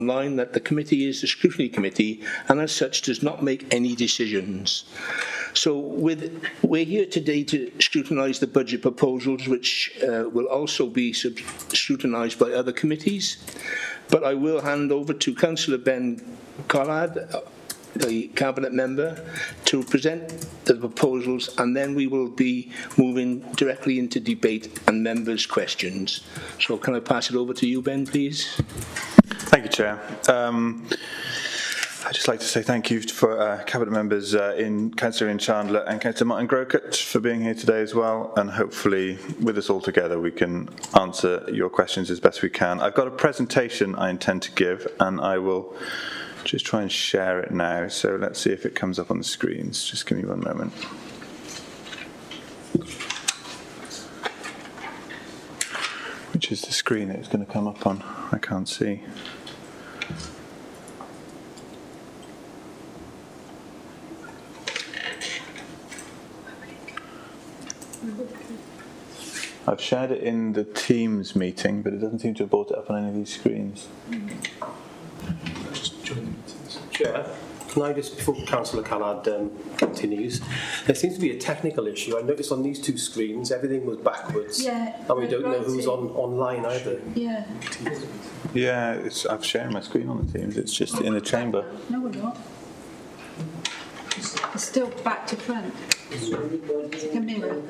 online that the committee is the Scrutiny Committee and as such does not make any decisions. So we're here today to scrutinise the budget proposals, which will also be scrutinised by other committees. But I will hand over to Councillor Ben Collard, the Cabinet Member, to present the proposals, and then we will be moving directly into debate and members' questions. So can I pass it over to you, Ben, please? Thank you, Chair. I'd just like to say thank you for Cabinet Members Councillor Chandler and Councillor Martin Grocott for being here today as well, and hopefully with us all together we can answer your questions as best we can. I've got a presentation I intend to give, and I will just try and share it now. So let's see if it comes up on the screens. Just give me one moment. Which is the screen that it's going to come up on? I can't see. I've shared it in the meeting, but it doesn't seem to have brought it up on any of these screens. Just join the meetings. Chair, can I just, before Councillor Callard continues, there seems to be a technical issue. I noticed on these two screens everything was backwards, and we don't know who's online either. Yeah, I've shared my screen on the Teams. It's just in the chamber. No, we're not. It's still back to front. It's like a mirror.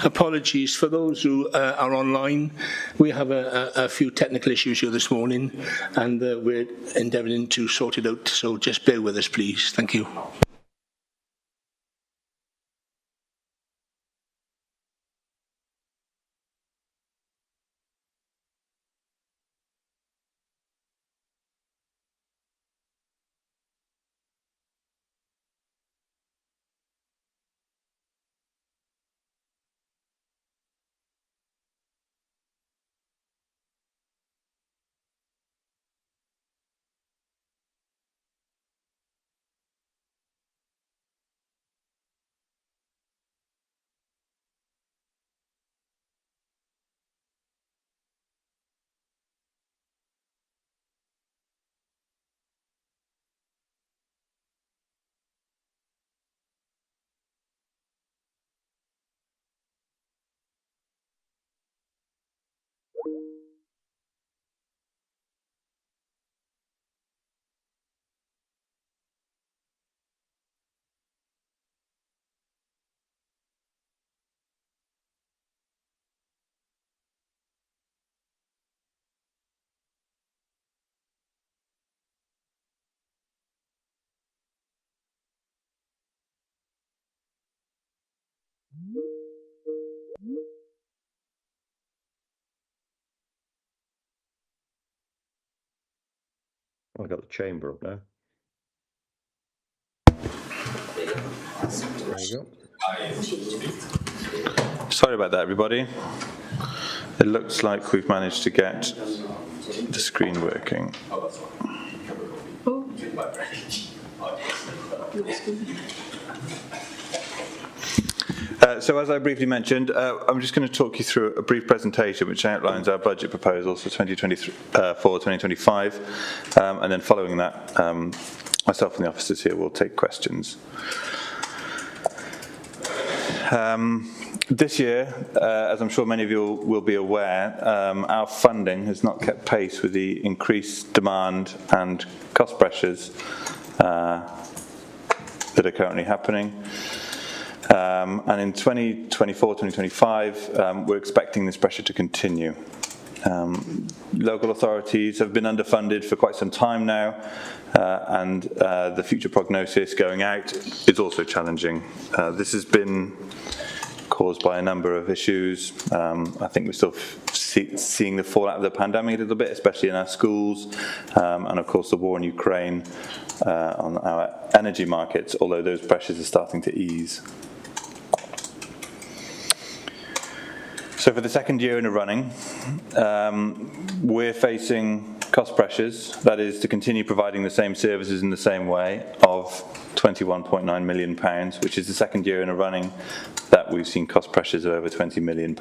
Apologies for those who are online. We have a few technical issues here this morning, and we're endeavouring to sort it out, so just bear with us, please. Thank you. I've got the chamber up now. There you go. Sorry about that, everybody. It looks like we've managed to get the screen working. So as I briefly mentioned, I'm just going to talk you through a brief presentation which outlines our budget proposals for 2024-2025, and then following that, myself and the officers here will take questions. This year, as I'm sure many of you will be aware, our funding has not kept pace with the increased demand and cost pressures that are currently happening. And in 2024, 2025, we're expecting this pressure to continue. Local authorities have been underfunded for quite some time now, and the future prognosis going out is also challenging. This has been caused by a number of issues. I think we're still seeing the fallout of the pandemic a little bit, especially in our schools, and of course the war in Ukraine on our energy markets, although those pressures are starting to ease. So for the second year in a running, we're facing cost pressures, that is to continue providing the same services in the same way, of £21.9 million, which is the second year in a running that we've seen cost pressures of over £20 million.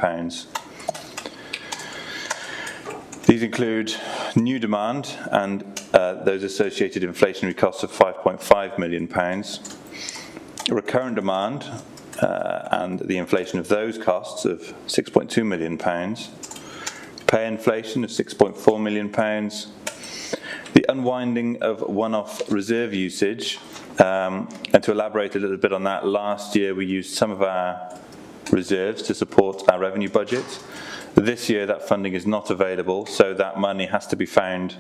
These include new demand and those associated inflationary costs of £5.5 million, recurrent demand and the inflation of those costs of £6.2 million, pay inflation of £6.4 million, the unwinding of one-off reserve usage, and to elaborate a little bit on that, last year we used some of our reserves to support our revenue budget. This year that funding is not available, so that money has to be found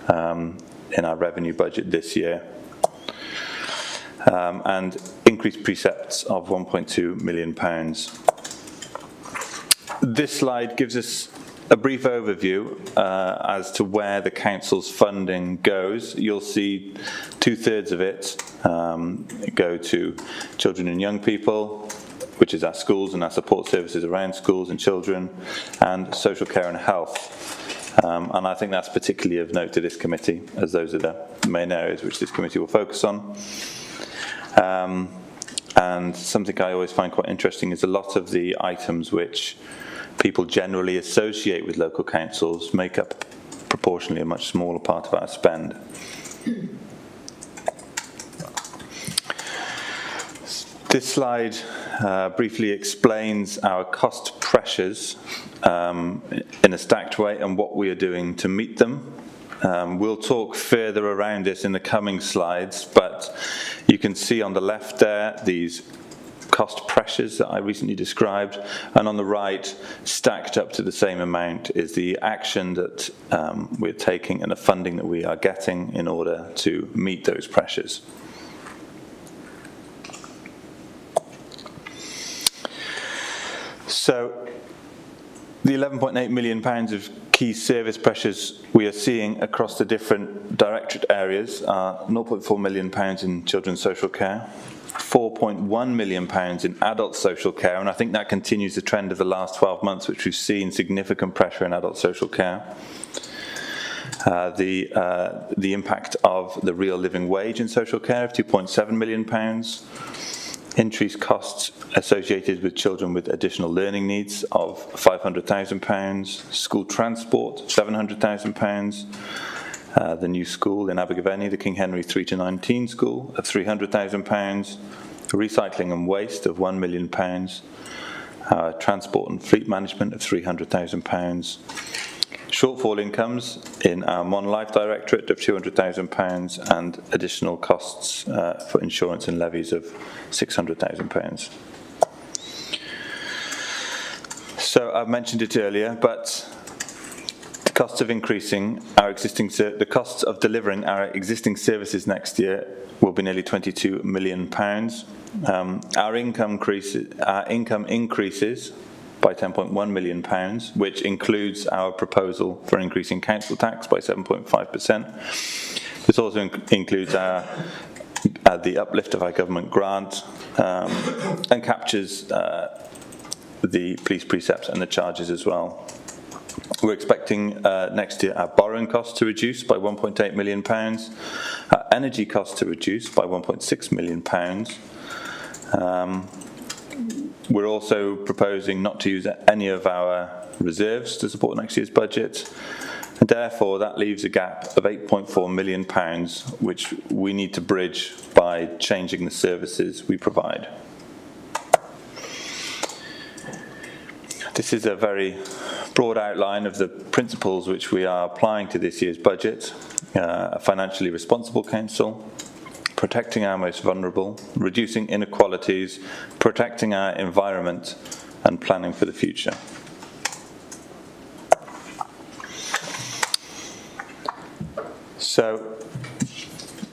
in our revenue budget this year. And increased precepts of £1.2 million. This slide gives us a brief overview as to where the council's funding goes. You'll see 2/3 of it go to children and young people, which is our schools and our support services around schools and children, and social care and health. And I think that's particularly of note to this committee, as those are the main areas which this committee will focus on. And something I always find quite interesting is a lot of the items which people generally associate with local councils make up proportionally a much smaller part of our spend. This slide briefly explains our cost pressures in a stacked way and what we are doing to meet them. We'll talk further around this in the coming slides, but you can see on the left there these cost pressures that I recently described, and on the right, stacked up to the same amount, is the action that we're taking and the funding that we are getting in order to meet those pressures. So the £11.8 million of key service pressures we are seeing across the different directorate areas are £0.4 million in children's social care, £4.1 million in adult social care, and I think that continues the trend of the last 12 months, which we've seen significant pressure in adult social care. The impact of the real living wage in social care of £2.7 million, increased costs associated with children with additional learning needs of £500,000, school transport £700,000, the new school in Abergavenny, the King Henry 3-19 school of £300,000, recycling and waste of £1 million, transport and fleet management of £300,000, shortfall incomes in our Mon Life Directorate of £200,000 and additional costs for insurance and levies of £600,000. So I've mentioned it earlier, but the costs of the costs of delivering our existing services next year will be nearly £22 million. Our income increases by £10.1 million, which includes our proposal for increasing council tax by 7.5%. This also includes the uplift of our government grant and captures the police precepts and the charges as well. We're expecting next year our borrowing costs to reduce by £1.8 million, our energy costs to reduce by £1.6 million. We're also proposing not to use any of our reserves to support next year's budget, and therefore that leaves a gap of £8.4 million, which we need to bridge by changing the services we provide. This is a very broad outline of the principles which we are applying to this year's budget. A financially responsible council, protecting our most vulnerable, reducing inequalities, protecting our environment, and planning for the future. So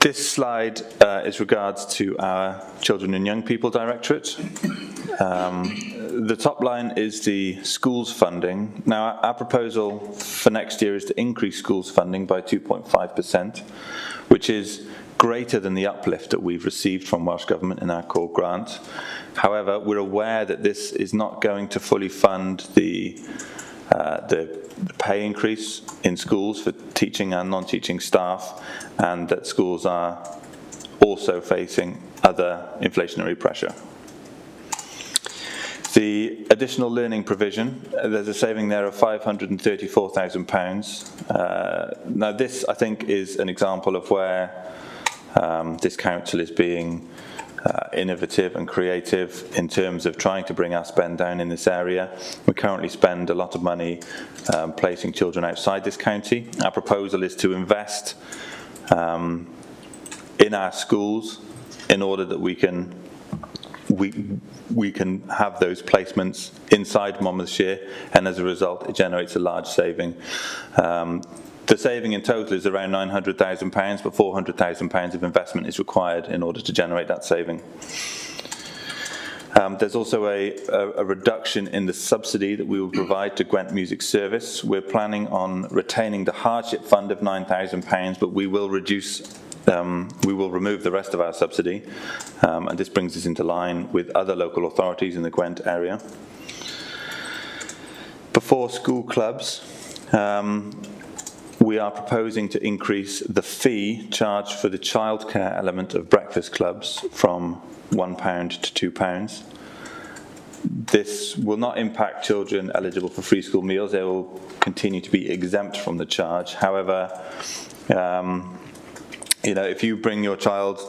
this slide is regards to our Children and Young People Directorate. The top line is the schools funding. Now, our proposal for next year is to increase schools funding by 2.5%, which is greater than the uplift that we've received from Welsh Government in our core grant. However, we're aware that this is not going to fully fund the pay increase in schools for teaching and non-teaching staff, and that schools are also facing other inflationary pressure. The additional learning provision, there's a saving there of £534,000. Now this, I think, is an example of where this council is being innovative and creative in terms of trying to bring our spend down in this area. We currently spend a lot of money placing children outside this county. Our proposal is to invest in our schools in order that we can have those placements inside Monmouthshire, and as a result it generates a large saving. The saving in total is around £900,000, but £400,000 of investment is required in order to generate that saving. There's also a reduction in the subsidy that we will provide to Gwent Music Service. We're planning on retaining the hardship fund of £9,000, but we will remove the rest of our subsidy, and this brings us into line with other local authorities in the Gwent area. Before school clubs, we are proposing to increase the fee charged for the childcare element of breakfast clubs from £1 to £2. This will not impact children eligible for free school meals. They will continue to be exempt from the charge. However, if you bring your child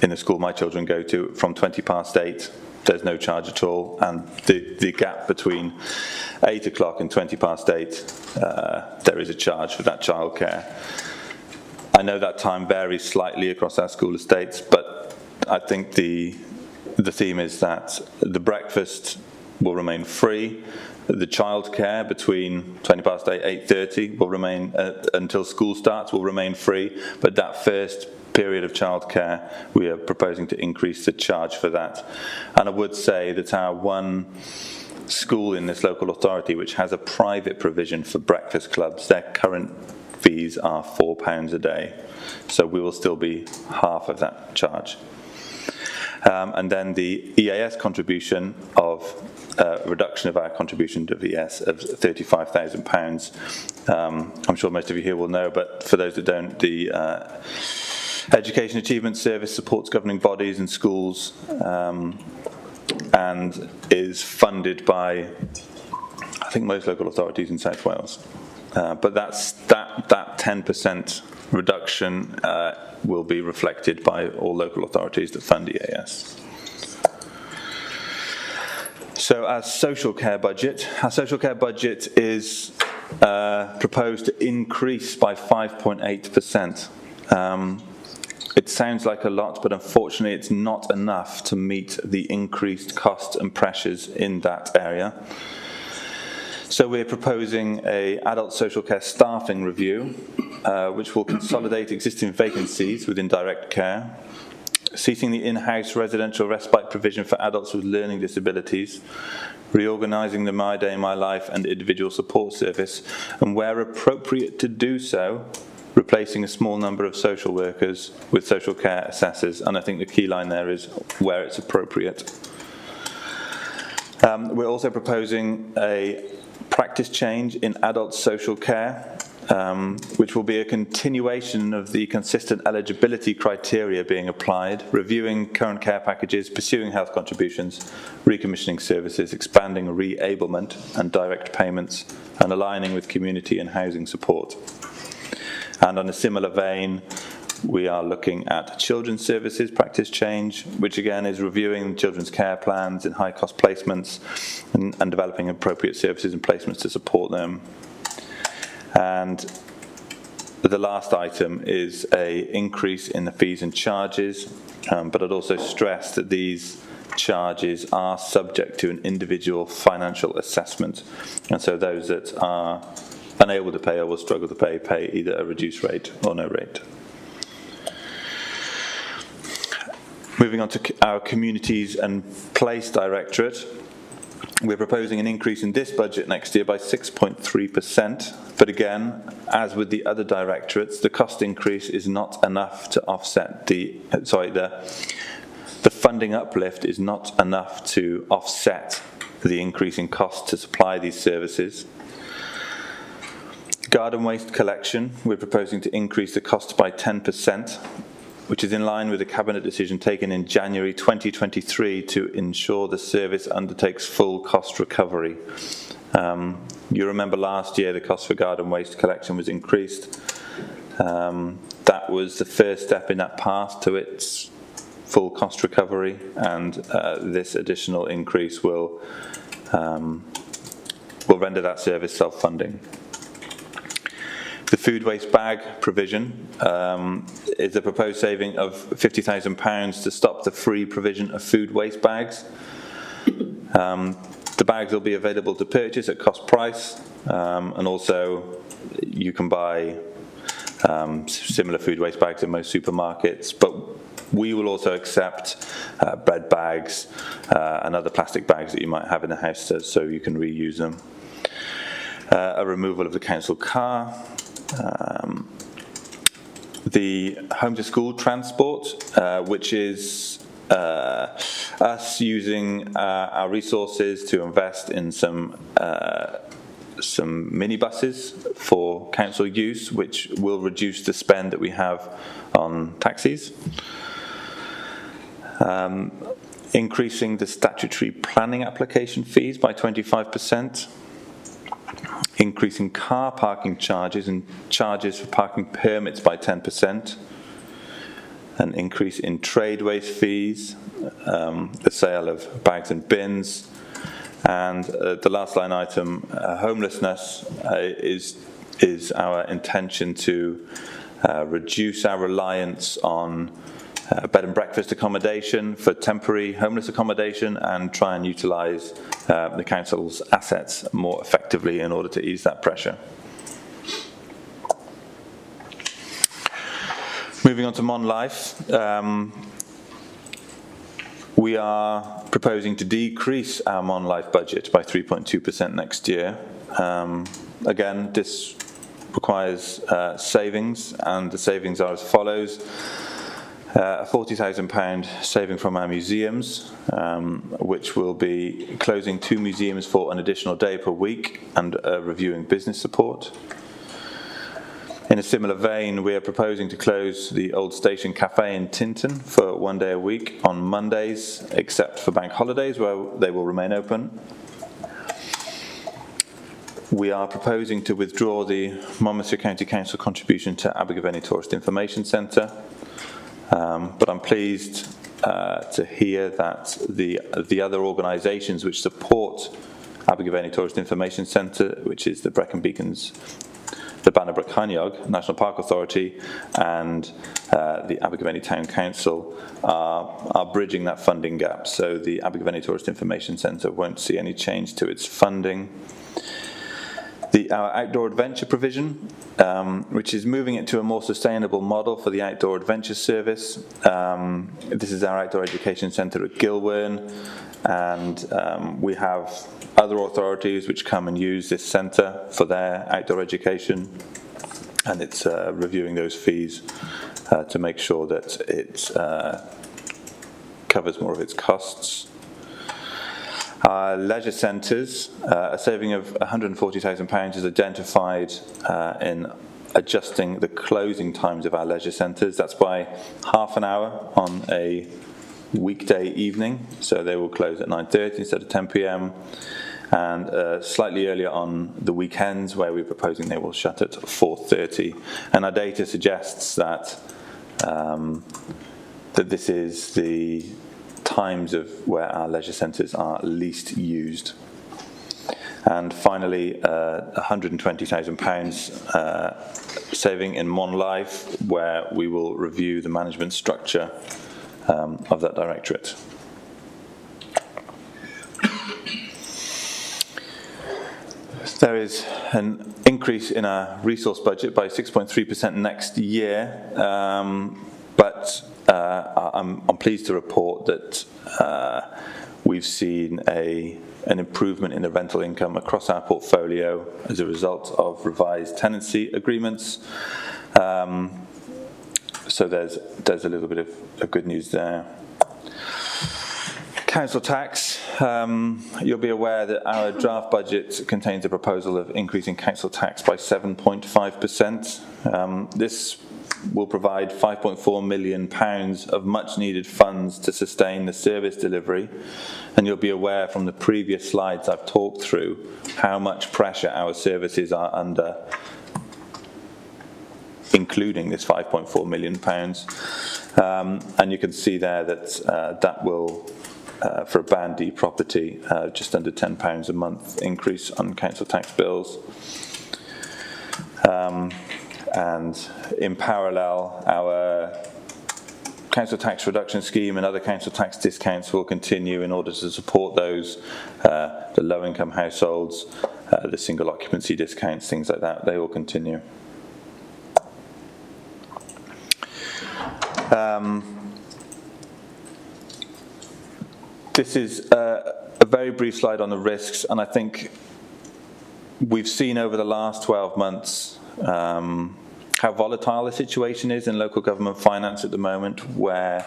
in a school my children go to from 8:20, there's no charge at all, and the gap between 8 o'clock and 8:20, there is a charge for that childcare. I know that time varies slightly across our school estates, but I think the theme is that the breakfast will remain free. The childcare between 8:20, 8:30 will remain until school starts will remain free, but that first period of childcare we are proposing to increase the charge for that. And I would say that our one school in this local authority which has a private provision for breakfast clubs, their current fees are £4 a day, so we will still be half of that charge. And then the EAS contribution of reduction of our contribution to EAS of £35,000. I'm sure most of you here will know, but for those that don't, the Education Achievement Service supports governing bodies and schools and is funded by, I think, most local authorities in South Wales. But that 10% reduction will be reflected by all local authorities that fund EAS. So our social care budget is proposed to increase by 5.8%. It sounds like a lot, but unfortunately it's not enough to meet the increased costs and pressures in that area. So we're proposing an adult social care staffing review, which will consolidate existing vacancies within direct care, ceasing the in-house residential respite provision for adults with learning disabilities, reorganising the My Day, My Life and individual support service, and where appropriate to do so, replacing a small number of social workers with social care assessors. And I think the key line there is where it's appropriate. We're also proposing a practice change in adult social care, which will be a continuation of the consistent eligibility criteria being applied, reviewing current care packages, pursuing health contributions, recommissioning services, expanding re-ablement and direct payments, and aligning with community and housing support. And on a similar vein, We are looking at children's services practice change, which again is reviewing children's care plans in high-cost placements and developing appropriate services and placements to support them. And the last item is an increase in the fees and charges, but I'd also stress that these charges are subject to an individual financial assessment, and so those that are unable to pay or will struggle to pay either a reduced rate or no rate. Moving on to our Communities and Place Directorate, we're proposing an increase in this budget next year by 6.3%, but again, as with the other directorates, the cost increase is not enough to offset the funding uplift is not enough to offset the increase in cost to supply these services. Garden waste collection, we're proposing to increase the cost by 10%, which is in line with the Cabinet decision taken in January 2023 to ensure the service undertakes full cost recovery. You remember last year the cost for garden waste collection was increased. That was the first step in that path to its full cost recovery, and this additional increase will render that service self-funding. The food waste bag provision is a proposed saving of £50,000 to stop the free provision of food waste bags. The bags will be available to purchase at cost price, and also you can buy similar food waste bags in most supermarkets, but we will also accept bread bags and other plastic bags that you might have in the house so you can reuse them. A removal of the council car. The home to school transport, which is us using our resources to invest in some minibuses for council use, which will reduce the spend that we have on taxis. Increasing the statutory planning application fees by 25%. Increasing car parking charges and charges for parking permits by 10%. An increase in trade waste fees, the sale of bags and bins, and the last line item, homelessness, is our intention to reduce our reliance on bed and breakfast accommodation for temporary homeless accommodation and try and utilise the council's assets more effectively in order to ease that pressure. Moving on to Mon Life, we are proposing to decrease our Mon Life budget by 3.2% next year. Again, this requires savings, and the savings are as follows. A £40,000 saving from our museums, which will be closing 2 museums for an additional day per week and reviewing business support. In a similar vein, we are proposing to close the Old Station Cafe in Tinton for 1 day a week on Mondays, except for bank holidays where they will remain open. We are proposing to withdraw the Monmouthshire County Council contribution to Abergavenny Tourist Information Centre. But I'm pleased to hear that the other organisations which support Abergavenny Tourist Information Centre, which is the Brecon Beacons, the Bannerbrook Hynjog National Park Authority, and the Abergavenny Town Council are bridging that funding gap. So the Abergavenny Tourist Information Centre won't see any change to its funding. Our outdoor adventure provision, which is moving it to a more sustainable model for the outdoor adventure service. This is our outdoor education centre at Gilwern, and we have other authorities which come and use this centre for their outdoor education, and it's reviewing those fees to make sure that it covers more of its costs. Our leisure centres, a saving of £140,000 is identified in adjusting the closing times of our leisure centres. That's by half an hour on a weekday evening, so they will close at 9:30 instead of 10 p.m, and slightly earlier on the weekends, where we're proposing they will shut at 4:30. And our data suggests that that this is the times of where our leisure centres are least used. And finally, £120,000 saving in Mon Life, where we will review the management structure of that directorate. There is an increase in our resource budget by 6.3% next year, but I'm pleased to report that we've seen an improvement in the rental income across our portfolio as a result of revised tenancy agreements. So there's a little bit of good news there. Council tax, you'll be aware that our draft budget contains a proposal of increasing council tax by 7.5%. This will provide £5.4 million of much needed funds to sustain the service delivery, and you'll be aware from the previous slides I've talked through how much pressure our services are under, including this £5.4 million. And you can see there that that will, for a Band D property, just under £10 a month increase on council tax bills. And in parallel, our council tax reduction scheme and other council tax discounts will continue in order to support those, the low-income households, the single occupancy discounts, things like that. They will continue. This is a very brief slide on the risks, and I think we've seen over the last 12 months how volatile the situation is in local government finance at the moment, where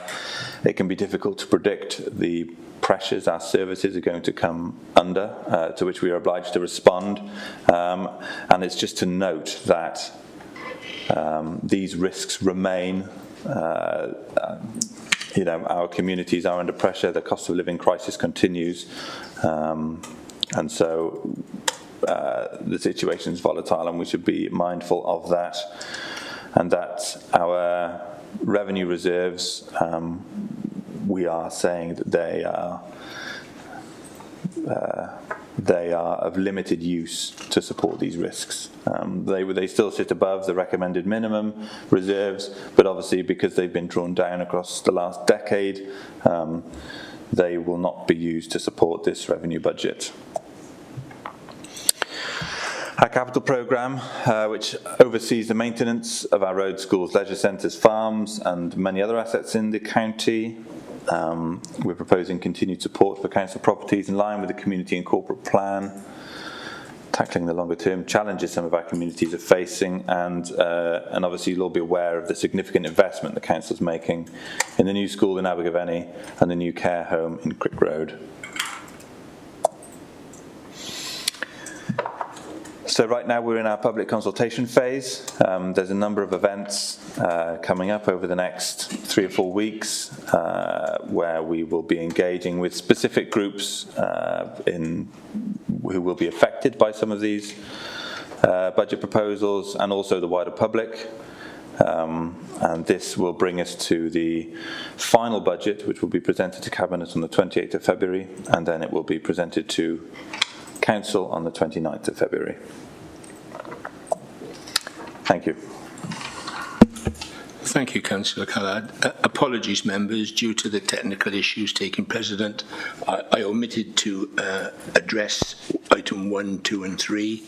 it can be difficult to predict the pressures our services are going to come under, to which we are obliged to respond. And it's just to note that these risks remain. Our communities are under pressure, the cost of living crisis continues, and so the situation is volatile, and we should be mindful of that, and that our revenue reserves, we are saying that they are of limited use to support these risks. They still sit above the recommended minimum reserves, but obviously because they've been drawn down across the last decade, they will not be used to support this revenue budget. Our capital programme, which oversees the maintenance of our roads, schools, leisure centres, farms and many other assets in the county. We're proposing continued support for council properties in line with the community and corporate plan, tackling the longer term challenges some of our communities are facing, and obviously you'll all be aware of the significant investment the council is making in the new school in Abergavenny and the new care home in Crick Road. So right now we're in our public consultation phase. There's a number of events coming up over the next 3 or 4 weeks where we will be engaging with specific groups who will be affected by some of these budget proposals, and also the wider public. And this will bring us to the final budget, which will be presented to Cabinet on the 28th of February, and then it will be presented to Council on the 29th of February. Thank you. Thank you, Councillor Callard. Apologies, members, due to the technical issues taking precedent. I omitted to address item 1, 2 and 3.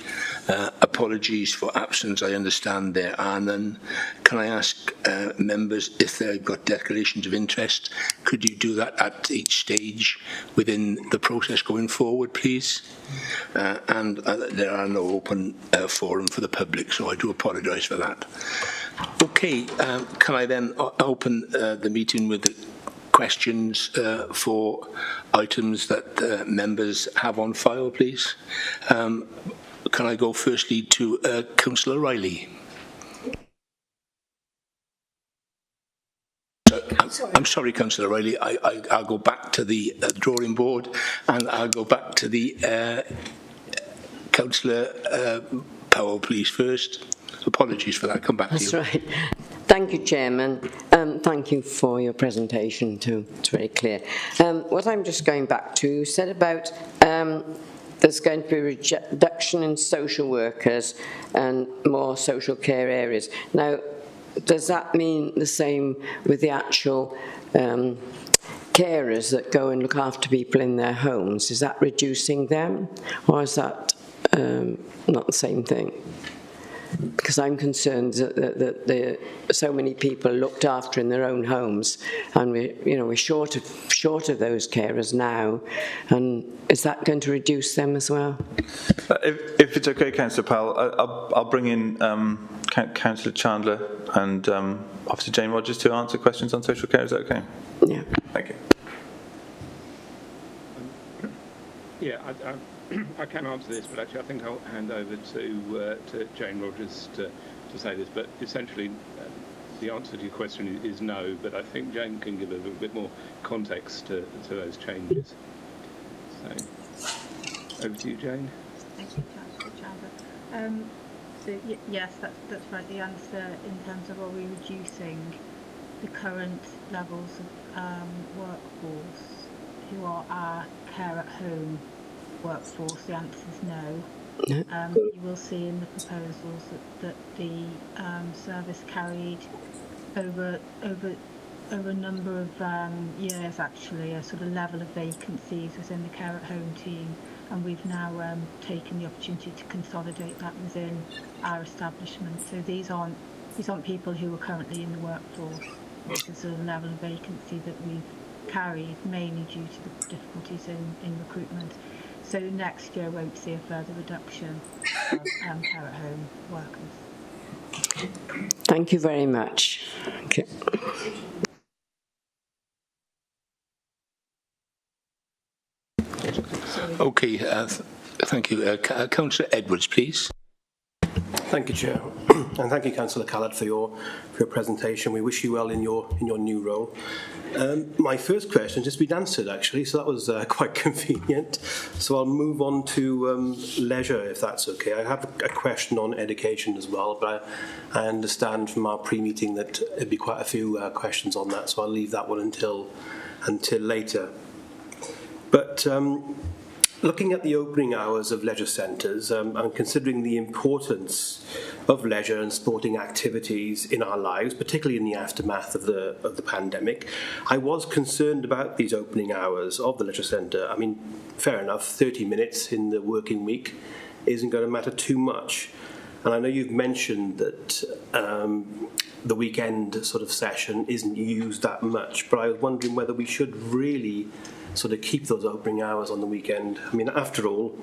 Apologies for absence. I understand there are none. Can I ask members if they've got declarations of interest? Could you do that at each stage within the process going forward, please? And there are no open forum for the public, so I do apologise for that. Okay, can I then open the meeting with the questions for items that members have on file, please? Can I go firstly to Councillor Riley? I'm sorry, Councillor Riley. I'll go back to the drawing board, and I'll go back to the Councillor Powell, please, first. Apologies for that. Come back to you. That's right. Thank you, Chairman. Thank you for your presentation too. It's very clear. What I'm just going back to, you said about there's going to be a reduction in social workers and more social care areas. Now, does that mean the same with the actual carers that go and look after people in their homes? Is that reducing them, or is that not the same thing? Because I'm concerned that so many people are looked after in their own homes, and we're short of those carers now. And is that going to reduce them as well? If it's okay, Councillor Powell, I'll bring in Councillor Chandler and Officer Jane Rogers to answer questions on social care. Is that okay? Yeah. Thank you. Yeah, I can answer this, but actually I think I'll hand over to Jane Rogers to say this. But essentially, the answer to your question is no, but I think Jane can give a little bit more context to those changes. So, over to you, Jane. Thank you, Councillor Chandler. So yes, that's right. The answer in terms of are we reducing the current levels of workforce who are our care at home workforce, the answer is no. You will see in the proposals that the service carried over a number of years actually a sort of level of vacancies within the care at home team, and we've now taken the opportunity to consolidate that within our establishment. So these aren't people who are currently in the workforce. This is a level of vacancy that we've carried mainly due to the difficulties in recruitment. So next year won't see a further reduction of care at home workers. Thank you very much. Okay. Okay, thank you. Councillor Edwards, please. Thank you, Chair, and thank you, Councillor Callard, for your presentation. We wish you well in your new role. My first question has just been answered, actually, so that was quite convenient. So I'll move on to leisure, if that's okay. I have a question on education as well, but I understand from our pre-meeting that there'd be quite a few questions on that, so I'll leave that one until later. But looking at the opening hours of leisure centres and considering the importance of leisure and sporting activities in our lives, particularly in the aftermath of the pandemic, I was concerned about these opening hours of the leisure centre. I mean, fair enough, 30 minutes in the working week isn't going to matter too much. And I know you've mentioned that the weekend sort of session isn't used that much, but I was wondering whether we should really sort of keep those opening hours on the weekend. I mean, after all,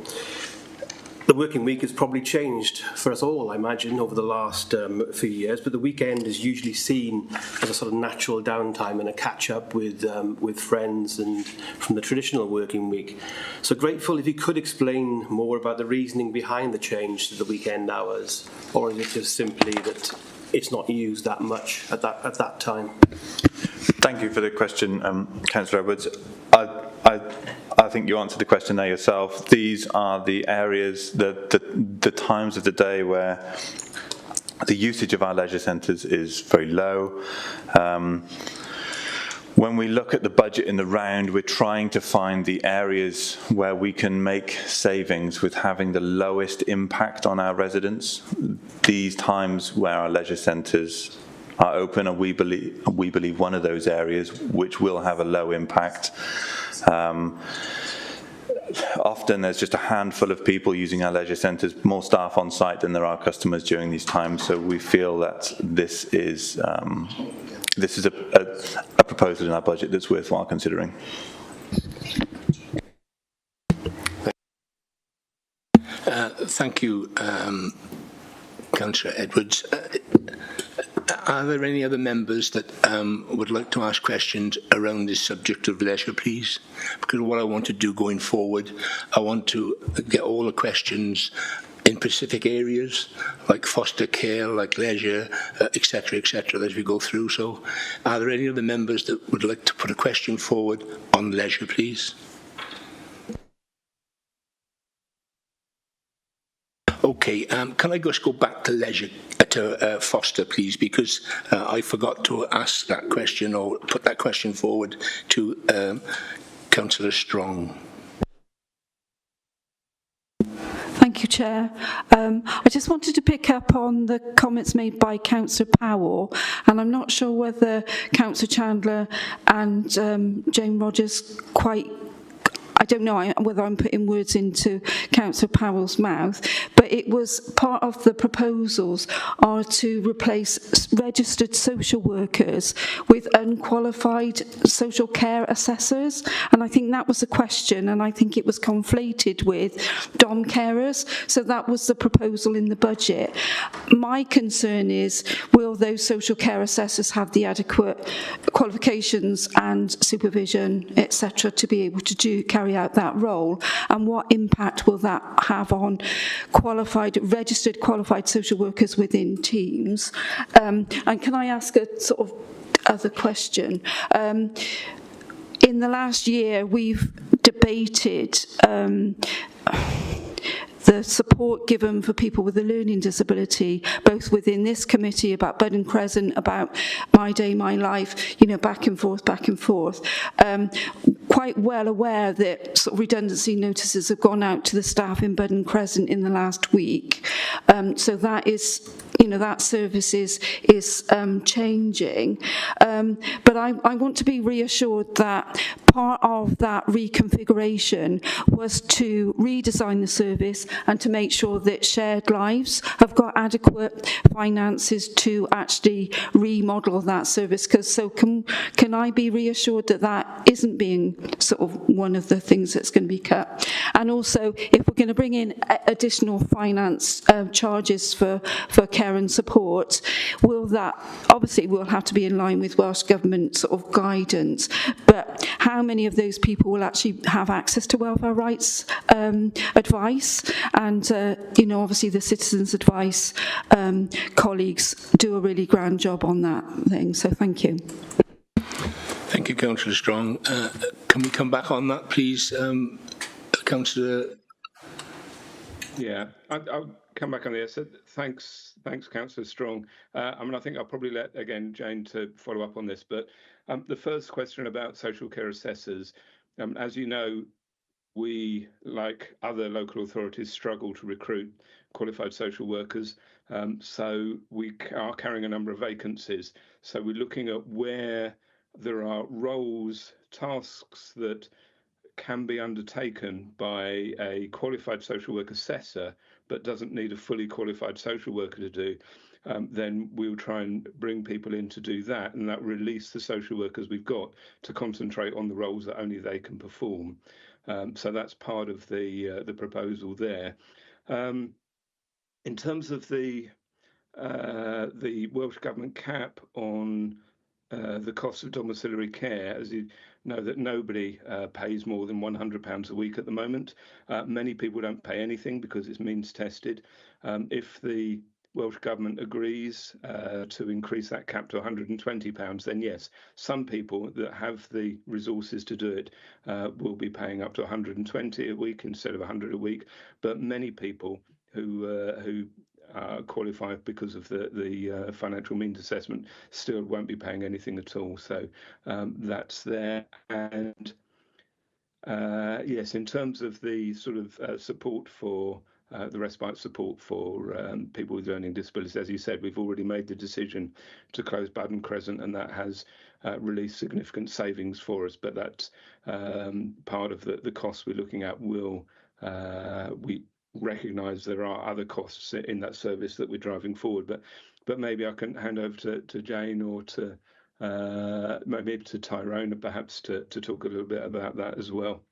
the working week has probably changed for us all, I imagine, over the last few years, but the weekend is usually seen as a sort of natural downtime and a catch-up with friends and from the traditional working week. So grateful if you could explain more about the reasoning behind the change to the weekend hours, or is it just simply that it's not used that much at that time? Thank you for the question, Councillor Edwards. I think you answered the question there yourself. These are the areas, the times of the day where the usage of our leisure centres is very low. When we look at the budget in the round, we're trying to find the areas where we can make savings with having the lowest impact on our residents. These times where our leisure centres are open, and we believe one of those areas which will have a low impact. Often there's just a handful of people using our leisure centres, more staff on site than there are customers during these times. So we feel that this is a proposal in our budget that's worthwhile considering. Thank you, Councillor Edwards. Are there any other members that would like to ask questions around this subject of leisure, please? Because what I want to do going forward, I want to get all the questions in specific areas, like foster care, like leisure, etc., as we go through. So are there any other members that would like to put a question forward on leisure, please? Okay, can I just go back to leisure, to Foster, please, because I forgot to ask that question or put that question forward to Councillor Strong. Thank you, Chair. I just wanted to pick up on the comments made by Councillor Powell, and I'm not sure whether Councillor Chandler and Jane Rogers quite, I don't know whether I'm putting words into Councillor Powell's mouth, but it was part of the proposals are to replace registered social workers with unqualified social care assessors, and I think that was the question, and I think it was conflated with dom carers, so that was the proposal in the budget. My concern is, will those social care assessors have the adequate qualifications and supervision, etc., to be able to carry out that role, and what impact will that have on registered qualified social workers within teams? And can I ask a sort of other question? In the last year, we've debated the support given for people with a learning disability, both within this committee about Bud and Crescent, about My Day, My Life, you know, back and forth. Quite well aware that sort of redundancy notices have gone out to the staff in Bud and Crescent in the last week. So that is, you know, that service is changing. But I want to be reassured that part of that reconfiguration was to redesign the service and to make sure that shared lives have got adequate finances to actually remodel that service. Because so can I be reassured that that isn't being sort of one of the things that's going to be cut? And also, if we're going to bring in additional finance charges for care and support, will that, obviously will have to be in line with Welsh Government sort of guidance, but how many of those people will actually have access to welfare rights advice? And, you know, obviously the Citizens Advice colleagues do a really grand job on that thing, so thank you. Thank you, Councillor Strong. Can we come back on that, please, Councillor? Yeah, I'll come back on this. So thanks, Councillor Strong. I mean, I think I'll probably let, again, Jane to follow up on this, but the first question about social care assessors, as you know, we, like other local authorities, struggle to recruit qualified social workers. So we are carrying a number of vacancies. So we're looking at where there are roles, tasks that can be undertaken by a qualified social work assessor, but doesn't need a fully qualified social worker to do. Then we'll try and bring people in to do that, and that release the social workers we've got to concentrate on the roles that only they can perform. So that's part of the proposal there. In terms of the Welsh Government cap on the cost of domiciliary care, as you know, that nobody pays more than £100 a week at the moment. Many people don't pay anything because it's means tested. If the Welsh Government agrees to increase that cap to £120, then yes, some people that have the resources to do it will be paying up to £120 a week instead of £100 a week. But many people who qualify because of the financial means assessment still won't be paying anything at all. So that's there. And yes, in terms of the sort of support for the respite support for people with learning disabilities, as you said, we've already made the decision to close Bowden Crescent, and that has released significant savings for us. But that's part of the costs we're looking at. We recognise there are other costs in that service that we're driving forward. But maybe I can hand over to Jane or to maybe to Tyrone, perhaps to talk a little bit about that as well.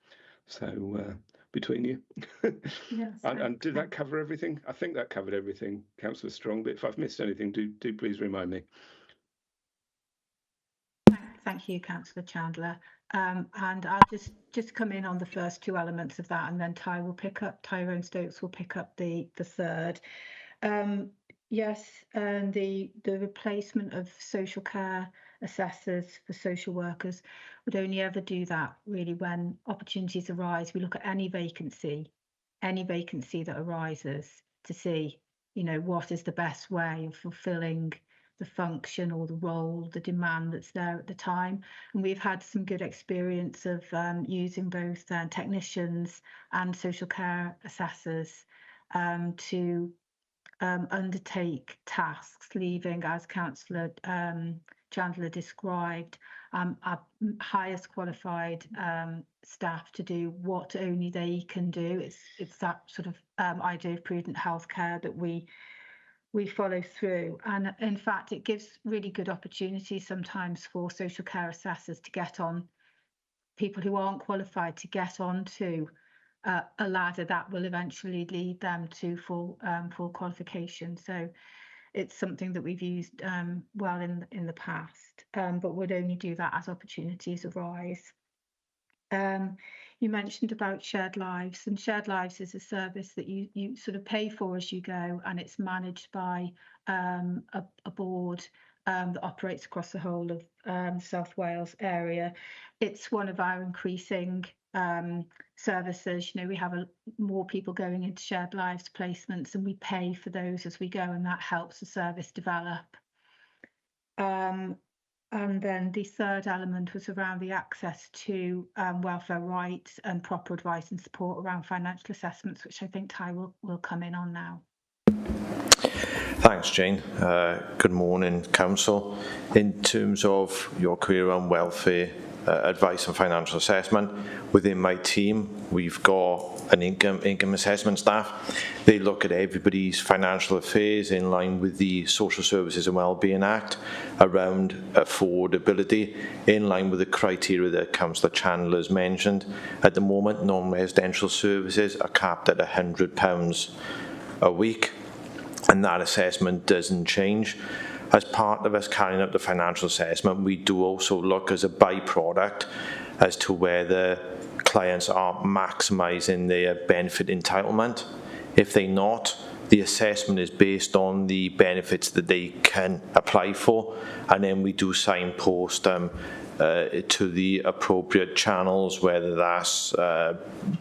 So between you. Yes, and did that cover everything? I think that covered everything, Councillor Strong, but if I've missed anything, do please remind me. Thank you, Councillor Chandler. And I'll just come in on the first two elements of that, and then Tyrone Stokes will pick up the third. Yes, and the replacement of social care assessors for social workers would only ever do that really when opportunities arise. We look at any vacancy that arises to see, what is the best way of fulfilling the function or the role, the demand that's there at the time. And we've had some good experience of using both technicians and social care assessors to undertake tasks, leaving, as Councillor Chandler described, our highest qualified staff to do what only they can do. It's that sort of idea of prudent healthcare that we follow through. And in fact, it gives really good opportunities sometimes for social care assessors to get on, people who aren't qualified to get onto a ladder that will eventually lead them to full qualification. So it's something that we've used well in the past, but would only do that as opportunities arise. You mentioned about shared lives, and shared lives is a service that you sort of pay for as you go, and it's managed by a board that operates across the whole of South Wales area. It's one of our increasing services. We have more people going into shared lives placements, and we pay for those as we go, and that helps the service develop. And then the third element was around the access to welfare rights and proper advice and support around financial assessments, which I think Ty will come in on now. Thanks, Jane. Good morning, Council. In terms of your query on welfare advice and financial assessment, within my team, we've got an income assessment staff. They look at everybody's financial affairs in line with the Social Services and Wellbeing Act around affordability, in line with the criteria that Councillor Chandler's mentioned. At the moment, non-residential services are capped at £100 a week, and that assessment doesn't change. As part of us carrying out the financial assessment, we do also look as a byproduct as to whether clients are maximising their benefit entitlement. If they're not, the assessment is based on the benefits that they can apply for, and then we do signpost them to the appropriate channels, whether that's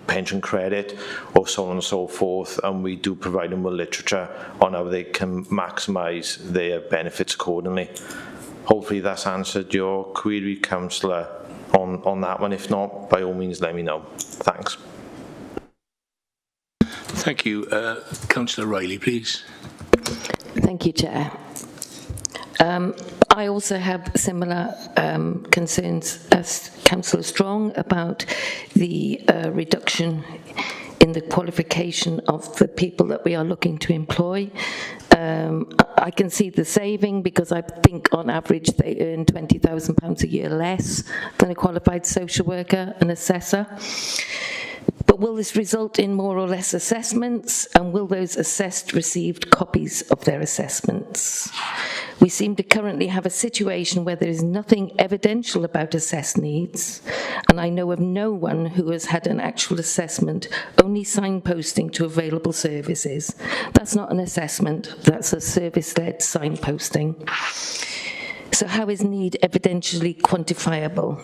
pension credit or so on and so forth, and we do provide them with literature on how they can maximise their benefits accordingly. Hopefully that's answered your query, Councillor, on that one. If not, by all means let me know. Thanks. Thank you. Councillor Riley, please. Thank you, Chair. I also have similar concerns as Councillor Strong about the reduction in the qualification of the people that we are looking to employ. I can see the saving because I think on average they earn £20,000 a year less than a qualified social worker and assessor. But will this result in more or less assessments, and will those assessed receive copies of their assessments? We seem to currently have a situation where there is nothing evidential about assessed needs, and I know of no one who has had an actual assessment, only signposting to available services. That's not an assessment, that's a service-led signposting. So how is need evidentially quantifiable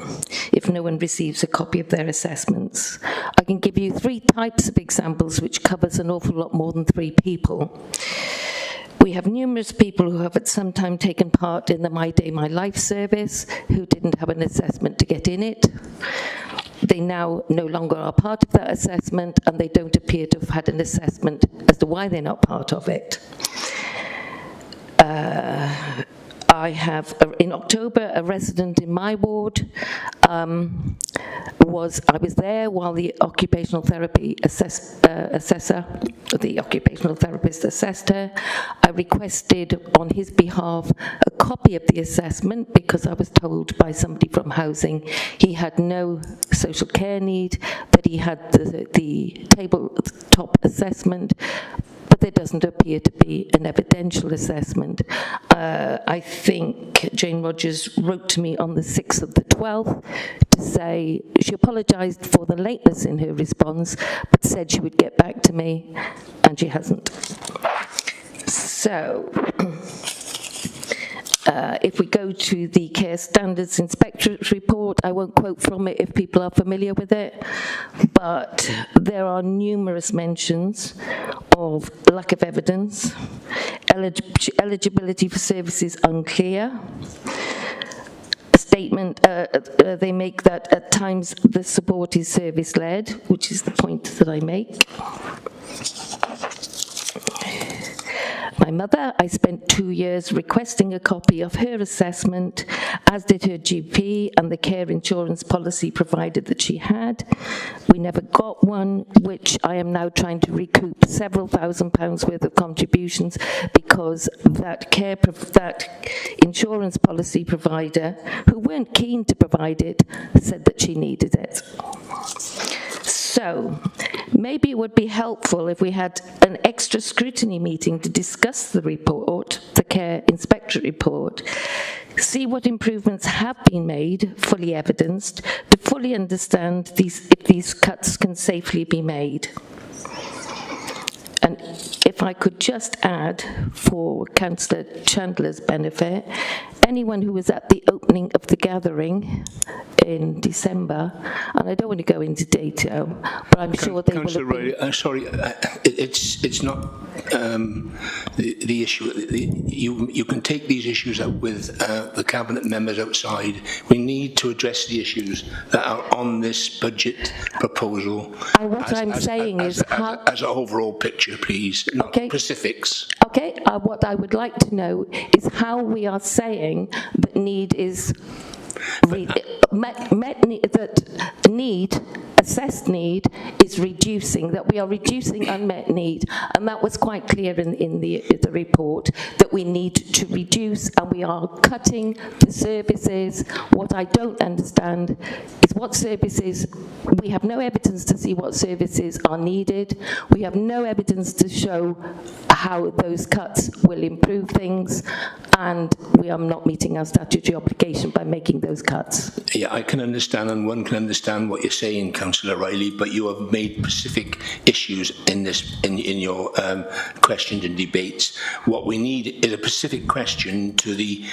if no one receives a copy of their assessments? I can give you 3 types of examples which covers an awful lot more than 3 people. We have numerous people who have at some time taken part in the My Day, My Life service who didn't have an assessment to get in it. They now no longer are part of that assessment, and they don't appear to have had an assessment as to why they're not part of it. I have, in October, a resident in my ward I was there while the occupational therapy the occupational therapist assessed her. I requested on his behalf a copy of the assessment because I was told by somebody from housing he had no social care need, but he had the tabletop assessment, but there doesn't appear to be an evidential assessment. I think Jane Rogers wrote to me on the 6th of the 12th to say she apologised for the lateness in her response, but said she would get back to me, and she hasn't. So, if we go to the Care Standards Inspectorate report, I won't quote from it if people are familiar with it, but there are numerous mentions of lack of evidence, eligibility for services unclear. A statement they make that at times the support is service-led, which is the point that I make. My mother, I spent 2 years requesting a copy of her assessment, as did her GP and the care insurance policy provider that she had. We never got one, which I am now trying to recoup several £1,000s worth of contributions because that insurance policy provider, who weren't keen to provide it, said that she needed it. So maybe it would be helpful if we had an extra scrutiny meeting to discuss the report, the Care Inspectorate report, see what improvements have been made, fully evidenced, to fully understand if these cuts can safely be made. And if I could just add, for Councillor Chandler's benefit, anyone who was at the opening of the gathering in December, and I don't want to go into detail, but I'm sure they will have been... Sorry, it's not the issue. You can take these issues up with the cabinet members outside. We need to address the issues that are on this budget proposal. And what I'm saying is how... As an overall picture, please, not specifics. Okay, what I would like to know is how we are saying that need is assessed need is reducing, that we are reducing unmet need, and that was quite clear in the report, that we need to reduce, and we are cutting the services. What I don't understand is what services, we have no evidence to see what services are needed, we have no evidence to show how those cuts will improve things, and we are not meeting our statutory obligation by making those cuts. Yeah, I can understand, and one can understand what you're saying, Councillor Riley, but you have made specific issues in your questions and debates. What we need is a specific question to the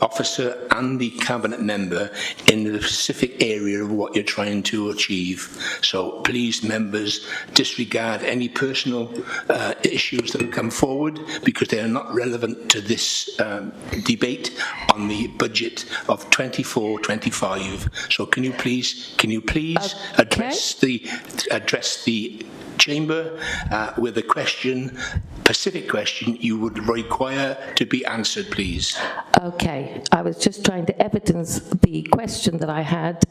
officer and the cabinet member in the specific area of what you're trying to achieve. So please, members, disregard any personal issues that have come forward, because they are not relevant to this debate on the budget of 24-25. So can you please address the chamber with a question, specific question you would require to be answered, please. Okay, I was just trying to evidence the question that I had,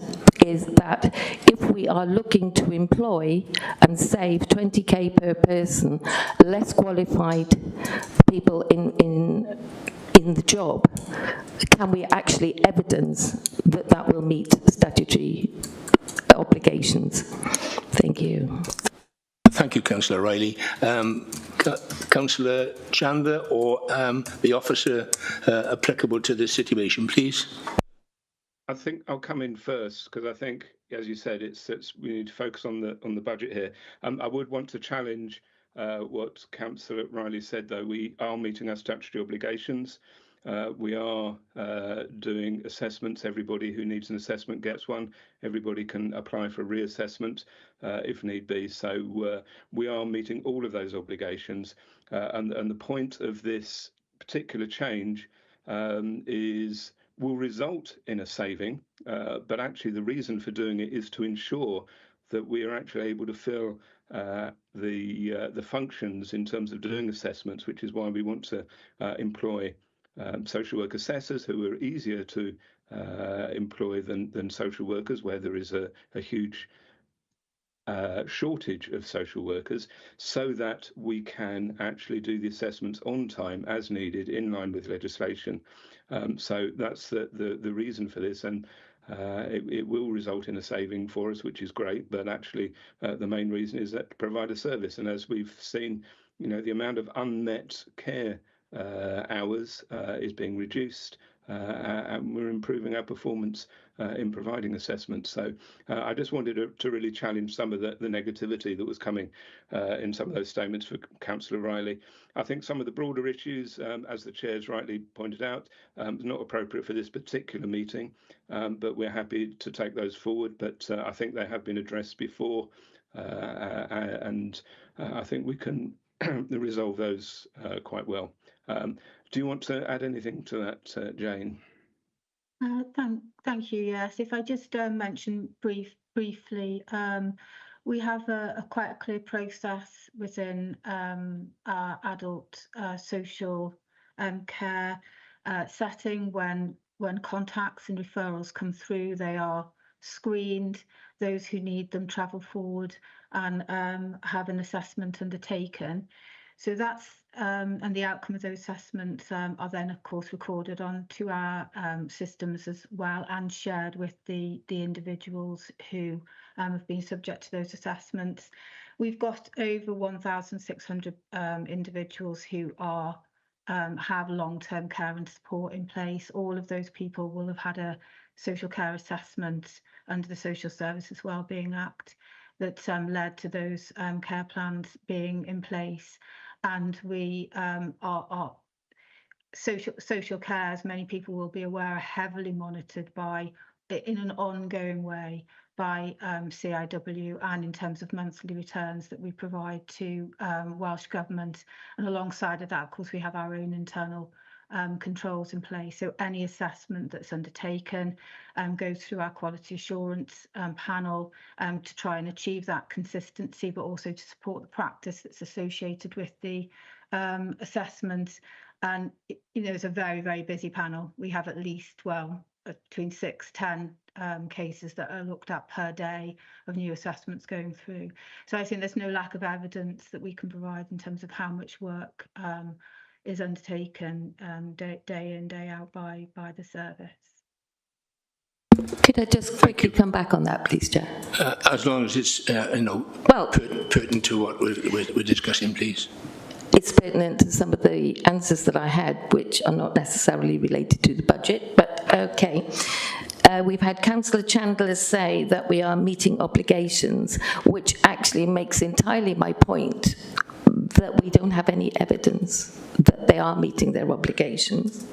is that if we are looking to employ and save 20k per person, less qualified people in the job, can we actually evidence that that will meet statutory obligations? Thank you. Thank you, Councillor Riley. Councillor Chandler, or the officer applicable to this situation, please. I think I'll come in first, because I think, as you said, we need to focus on the budget here. I would want to challenge what Councillor Riley said, though. We are meeting our statutory obligations. We are doing assessments. Everybody who needs an assessment gets one. Everybody can apply for a reassessment if need be. So we are meeting all of those obligations. And the point of this particular change will result in a saving, but actually the reason for doing it is to ensure that we are actually able to fill the functions in terms of doing assessments, which is why we want to employ social work assessors, who are easier to employ than social workers, where there is a huge shortage of social workers, so that we can actually do the assessments on time as needed, in line with legislation. So that's the reason for this, and it will result in a saving for us, which is great. But actually, the main reason is that to provide a service, and as we've seen, the amount of unmet care hours is being reduced, and we're improving our performance in providing assessments. So I just wanted to really challenge some of the negativity that was coming in some of those statements for Councillor Riley. I think some of the broader issues, as the Chair's rightly pointed out, is not appropriate for this particular meeting, but we're happy to take those forward. But I think they have been addressed before, and I think we can resolve those quite well. Do you want to add anything to that, Jane? Thank you. Yes, if I just mention briefly, we have quite a clear process within our adult social care setting. When contacts and referrals come through, they are screened. Those who need them travel forward and have an assessment undertaken. So that's and the outcome of those assessments are then, of course, recorded onto our systems as well and shared with the individuals who have been subject to those assessments. We've got over 1,600 individuals who are have long-term care and support in place. All of those people will have had a social care assessment under the Social Services Wellbeing Act that led to those care plans being in place. And we are social care, as many people will be aware, are heavily monitored in an ongoing way by CIW, and in terms of monthly returns that we provide to Welsh Government. And alongside of that, of course, we have our own internal controls in place. So any assessment that's undertaken goes through our quality assurance panel to try and achieve that consistency, but also to support the practice that's associated with the assessment. And it's a very, very busy panel. We have at least, between 6-10 cases that are looked at per day of new assessments going through. So I think there's no lack of evidence that we can provide in terms of how much work is undertaken day in, day out by the service. Could I just quickly come back on that, please, Chair? As long as it's pertinent to what we're discussing, please. It's pertinent to some of the answers that I had, which are not necessarily related to the budget, but okay. We've had Councillor Chandler say that we are meeting obligations, which actually makes entirely my point that we don't have any evidence that they are meeting their obligations.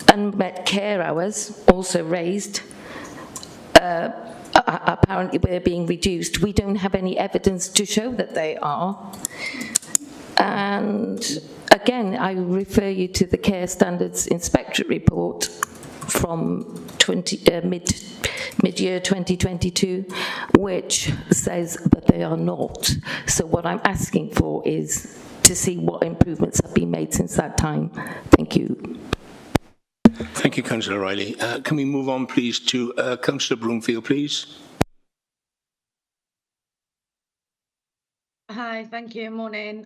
Unmet care hours also raised. Apparently we're being reduced. We don't have any evidence to show that they are. And again, I refer you to the Care Standards Inspectorate report from mid-year 2022, which says that they are not. So what I'm asking for is to see what improvements have been made since that time. Thank you. Thank you, Councillor Riley. Can we move on, please, to Councillor Broomfield, please? Hi, thank you. Morning.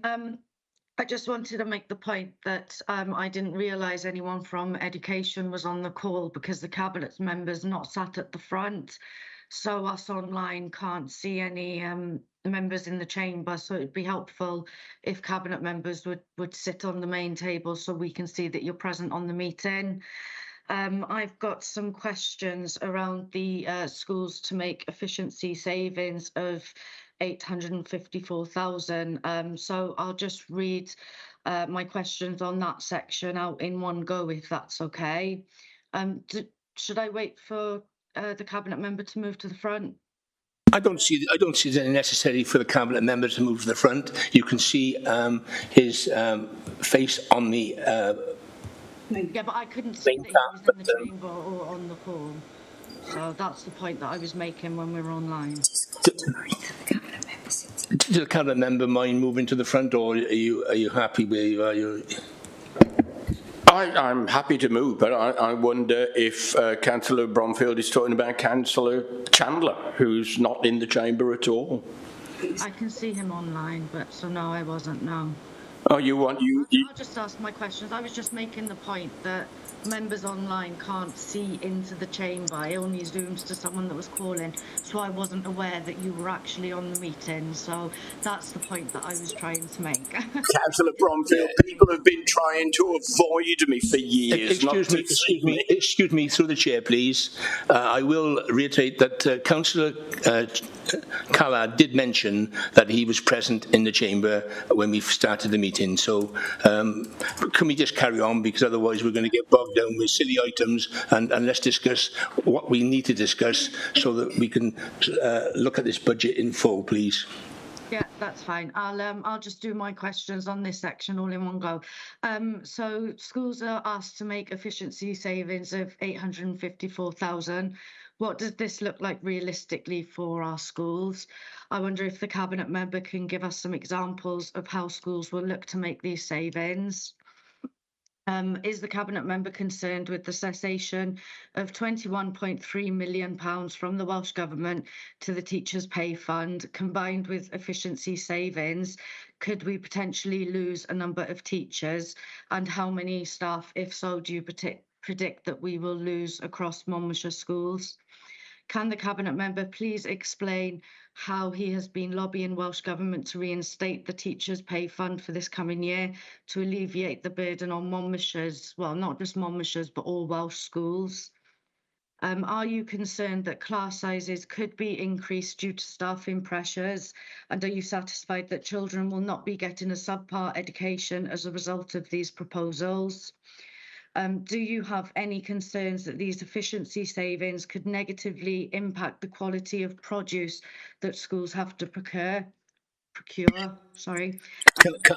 I just wanted to make the point that I didn't realise anyone from education was on the call because the cabinet members not sat at the front. So us online can't see any members in the chamber. So it'd be helpful if cabinet members would sit on the main table so we can see that you're present on the meeting. I've got some questions around the schools to make efficiency savings of 854,000. So I'll just read my questions on that section out in one go, if that's okay. Should I wait for the cabinet member to move to the front? I don't see it any necessary for the cabinet member to move to the front. You can see his face on the. Yeah, but I couldn't see that he was in the chamber or on the call. So that's the point that I was making when we were online. Does the cabinet member mind moving to the front, or are you happy where you are? I'm happy to move, but I wonder if Councillor Bromfield is talking about Councillor Chandler, who's not in the chamber at all. I can see him online, but so no, I wasn't, no. Oh, you want I'll just ask my questions. I was just making the point that members online can't see into the chamber. I only zoomed to someone that was calling, so I wasn't aware that you were actually on the meeting. So that's the point that I was trying to make. Councillor Bromfield, people have been trying to avoid me for years. Excuse me, through the chair, please. I will reiterate that Councillor Callard did mention that he was present in the chamber when we started the meeting. So can we just carry on, because otherwise we're going to get bogged down with silly items, and let's discuss what we need to discuss so that we can look at this budget in full, please. Yeah, that's fine. I'll just do my questions on this section all in one go. So schools are asked to make efficiency savings of 854,000. What does this look like realistically for our schools? I wonder if the Cabinet member can give us some examples of how schools will look to make these savings. Is the Cabinet member concerned with the cessation of £21.3 million from the Welsh Government to the Teachers' Pay Fund, combined with efficiency savings? Could we potentially lose a number of teachers? And how many staff, if so, do you predict that we will lose across Monmouthshire schools? Can the Cabinet member please explain how he has been lobbying Welsh Government to reinstate the Teachers' Pay Fund for this coming year to alleviate the burden on Monmouthshire's, well, not just Monmouthshire's, but all Welsh schools? Are you concerned that class sizes could be increased due to staffing pressures? And are you satisfied that children will not be getting a subpar education as a result of these proposals? Do you have any concerns that these efficiency savings could negatively impact the quality of produce that schools have to procure?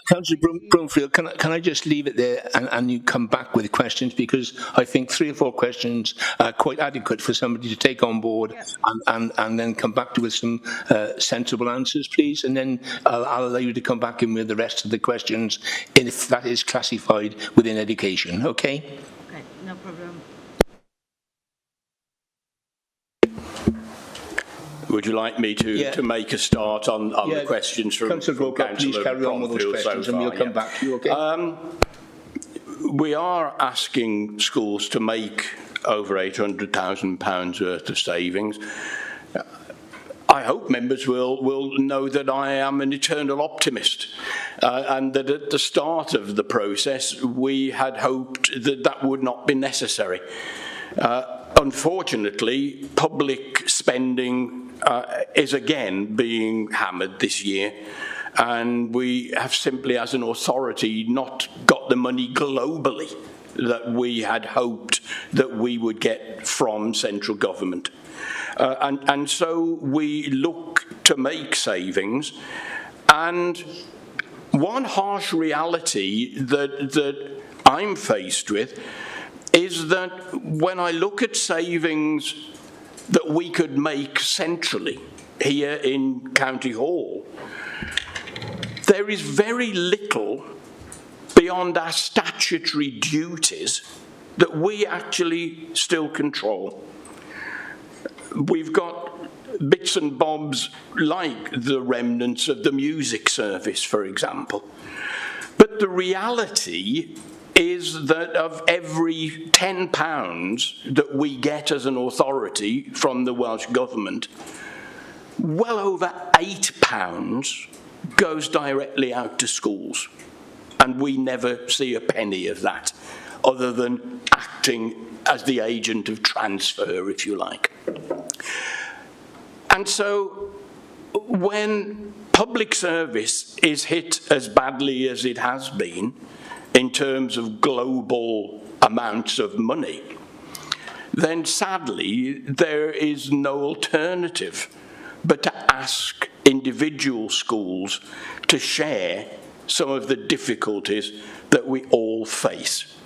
Councillor Bromfield, can I just leave it there and you come back with questions, because I think 3 or 4 questions are quite adequate for somebody to take on board. Yep. and then come back to with some sensible answers, please, and then I'll allow you to come back in with the rest of the questions if that is classified within education. Okay? Okay, no problem. Would you like me to make a start on the questions from Councillor Broker, please carry on with those questions and we'll come back to you, okay? We are asking schools to make over £800,000 worth of savings. I hope members will know that I am an eternal optimist, and that at the start of the process we had hoped that that would not be necessary. Unfortunately, public spending is again being hammered this year, and we have simply, as an authority, not got the money globally that we had hoped that we would get from central government. And so we look to make savings, and one harsh reality that I'm faced with is that when I look at savings that we could make centrally here in County Hall, there is very little beyond our statutory duties that we actually still control. We've got bits and bobs like the remnants of the music service, for example. But the reality is that of every £10 that we get as an authority from the Welsh Government, well over £8 goes directly out to schools. And we never see a penny of that, other than acting as the agent of transfer, if you like. And so when public service is hit as badly as it has been, in terms of global amounts of money, then sadly there is no alternative but to ask individual schools to share some of the difficulties that we all face.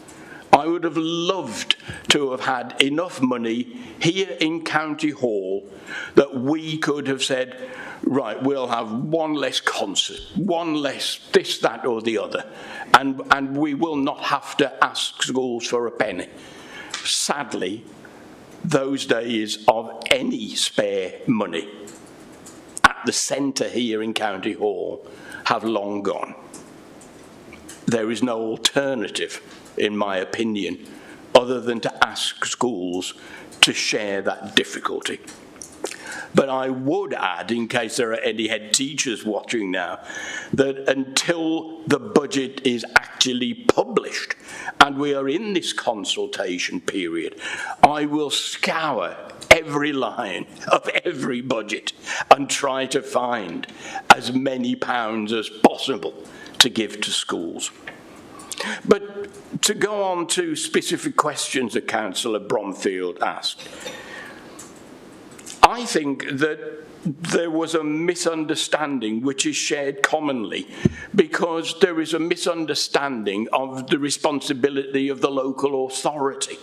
I would have loved to have had enough money here in County Hall that we could have said, right, we'll have one less concert, one less this, that or the other, and we will not have to ask schools for a penny. Sadly, those days of any spare money at the centre here in County Hall have long gone. there is no alternative, in my opinion, other than to ask schools to share that difficulty. But I would add, in case there are any head teachers watching now, that until the budget is actually published and we are in this consultation period, I will scour every line of every budget and try to find as many pounds as possible to give to schools. But to go on to specific questions that Councillor Bromfield asked, I think that there was a misunderstanding which is shared commonly, because there is a misunderstanding of the responsibility of the local authority.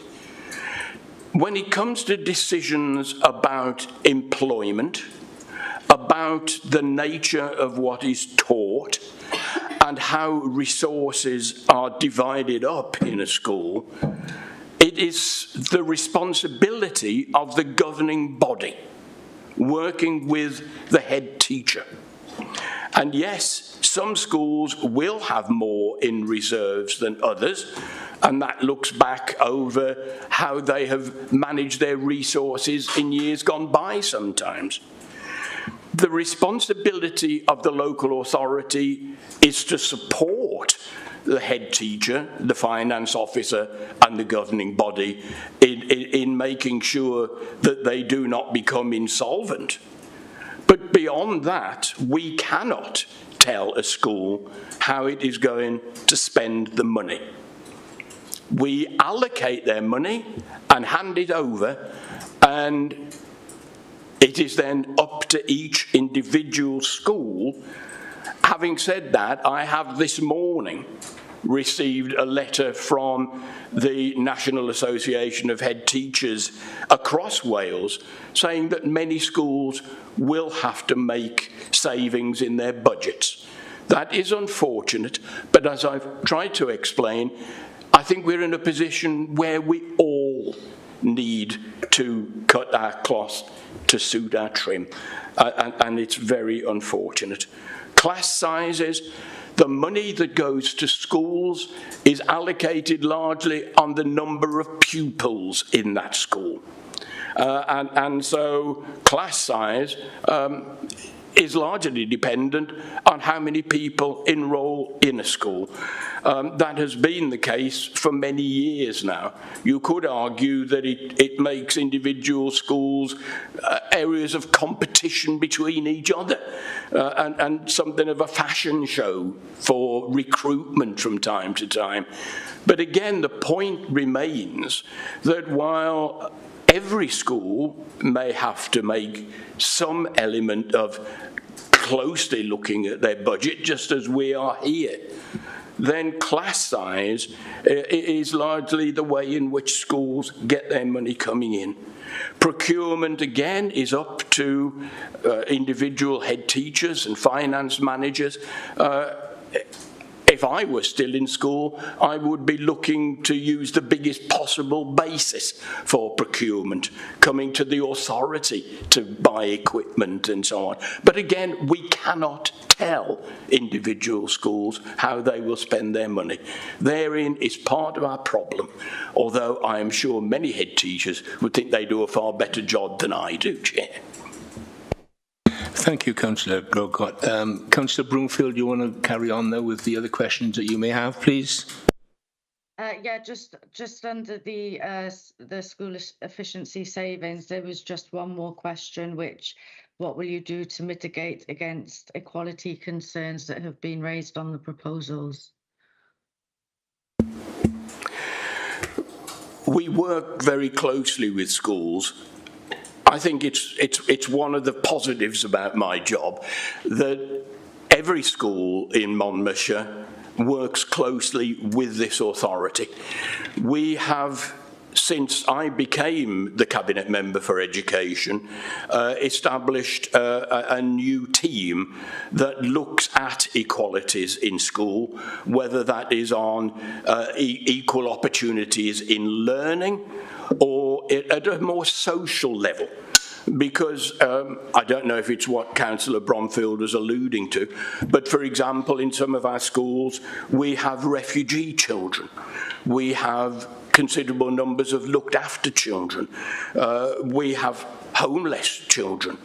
When it comes to decisions about employment, about the nature of what is taught, and how resources are divided up in a school, it is the responsibility of the governing body working with the head teacher. And yes, some schools will have more in reserves than others, and that looks back over how they have managed their resources in years gone by sometimes. The responsibility of the local authority is to support the head teacher, the finance officer, and the governing body in making sure that they do not become insolvent. But beyond that, we cannot tell a school how it is going to spend the money. We allocate their money and hand it over, and it is then up to each individual school. Having said that, I have this morning received a letter from the National Association of Head Teachers across Wales saying that many schools will have to make savings in their budgets. That is unfortunate, but as I've tried to explain, I think we're in a position where we all need to cut our cloth to suit our trim, and it's very unfortunate. Class sizes, the money that goes to schools is allocated largely on the number of pupils in that school. And so class size is largely dependent on how many people enrol in a school. That has been the case for many years now. You could argue that it makes individual schools areas of competition between each other, and something of a fashion show for recruitment from time to time. But again, the point remains that while every school may have to make some element of closely looking at their budget, just as we are here, then class size is largely the way in which schools get their money coming in. Procurement, again, is up to individual head teachers and finance managers. If I were still in school, I would be looking to use the biggest possible basis for procurement, coming to the authority to buy equipment and so on. But again, we cannot tell individual schools how they will spend their money. Therein is part of our problem, although I am sure many head teachers would think they do a far better job than I do, Chair. Thank you, Councillor Grocott. Councillor Broomfield, you want to carry on though with the other questions that you may have, please? Yeah, just under the school efficiency savings, there was just one more question, which, what will you do to mitigate against equality concerns that have been raised on the proposals? We work very closely with schools. I think it's one of the positives about my job that every school in Monmouthshire works closely with this authority. We have, since I became the Cabinet Member for Education, established a new team that looks at equalities in school, whether that is on equal opportunities in learning, or at a more social level. Because I don't know if it's what Councillor Bromfield was alluding to, but for example, in some of our schools, we have refugee children. We have considerable numbers of looked after children. We have homeless children.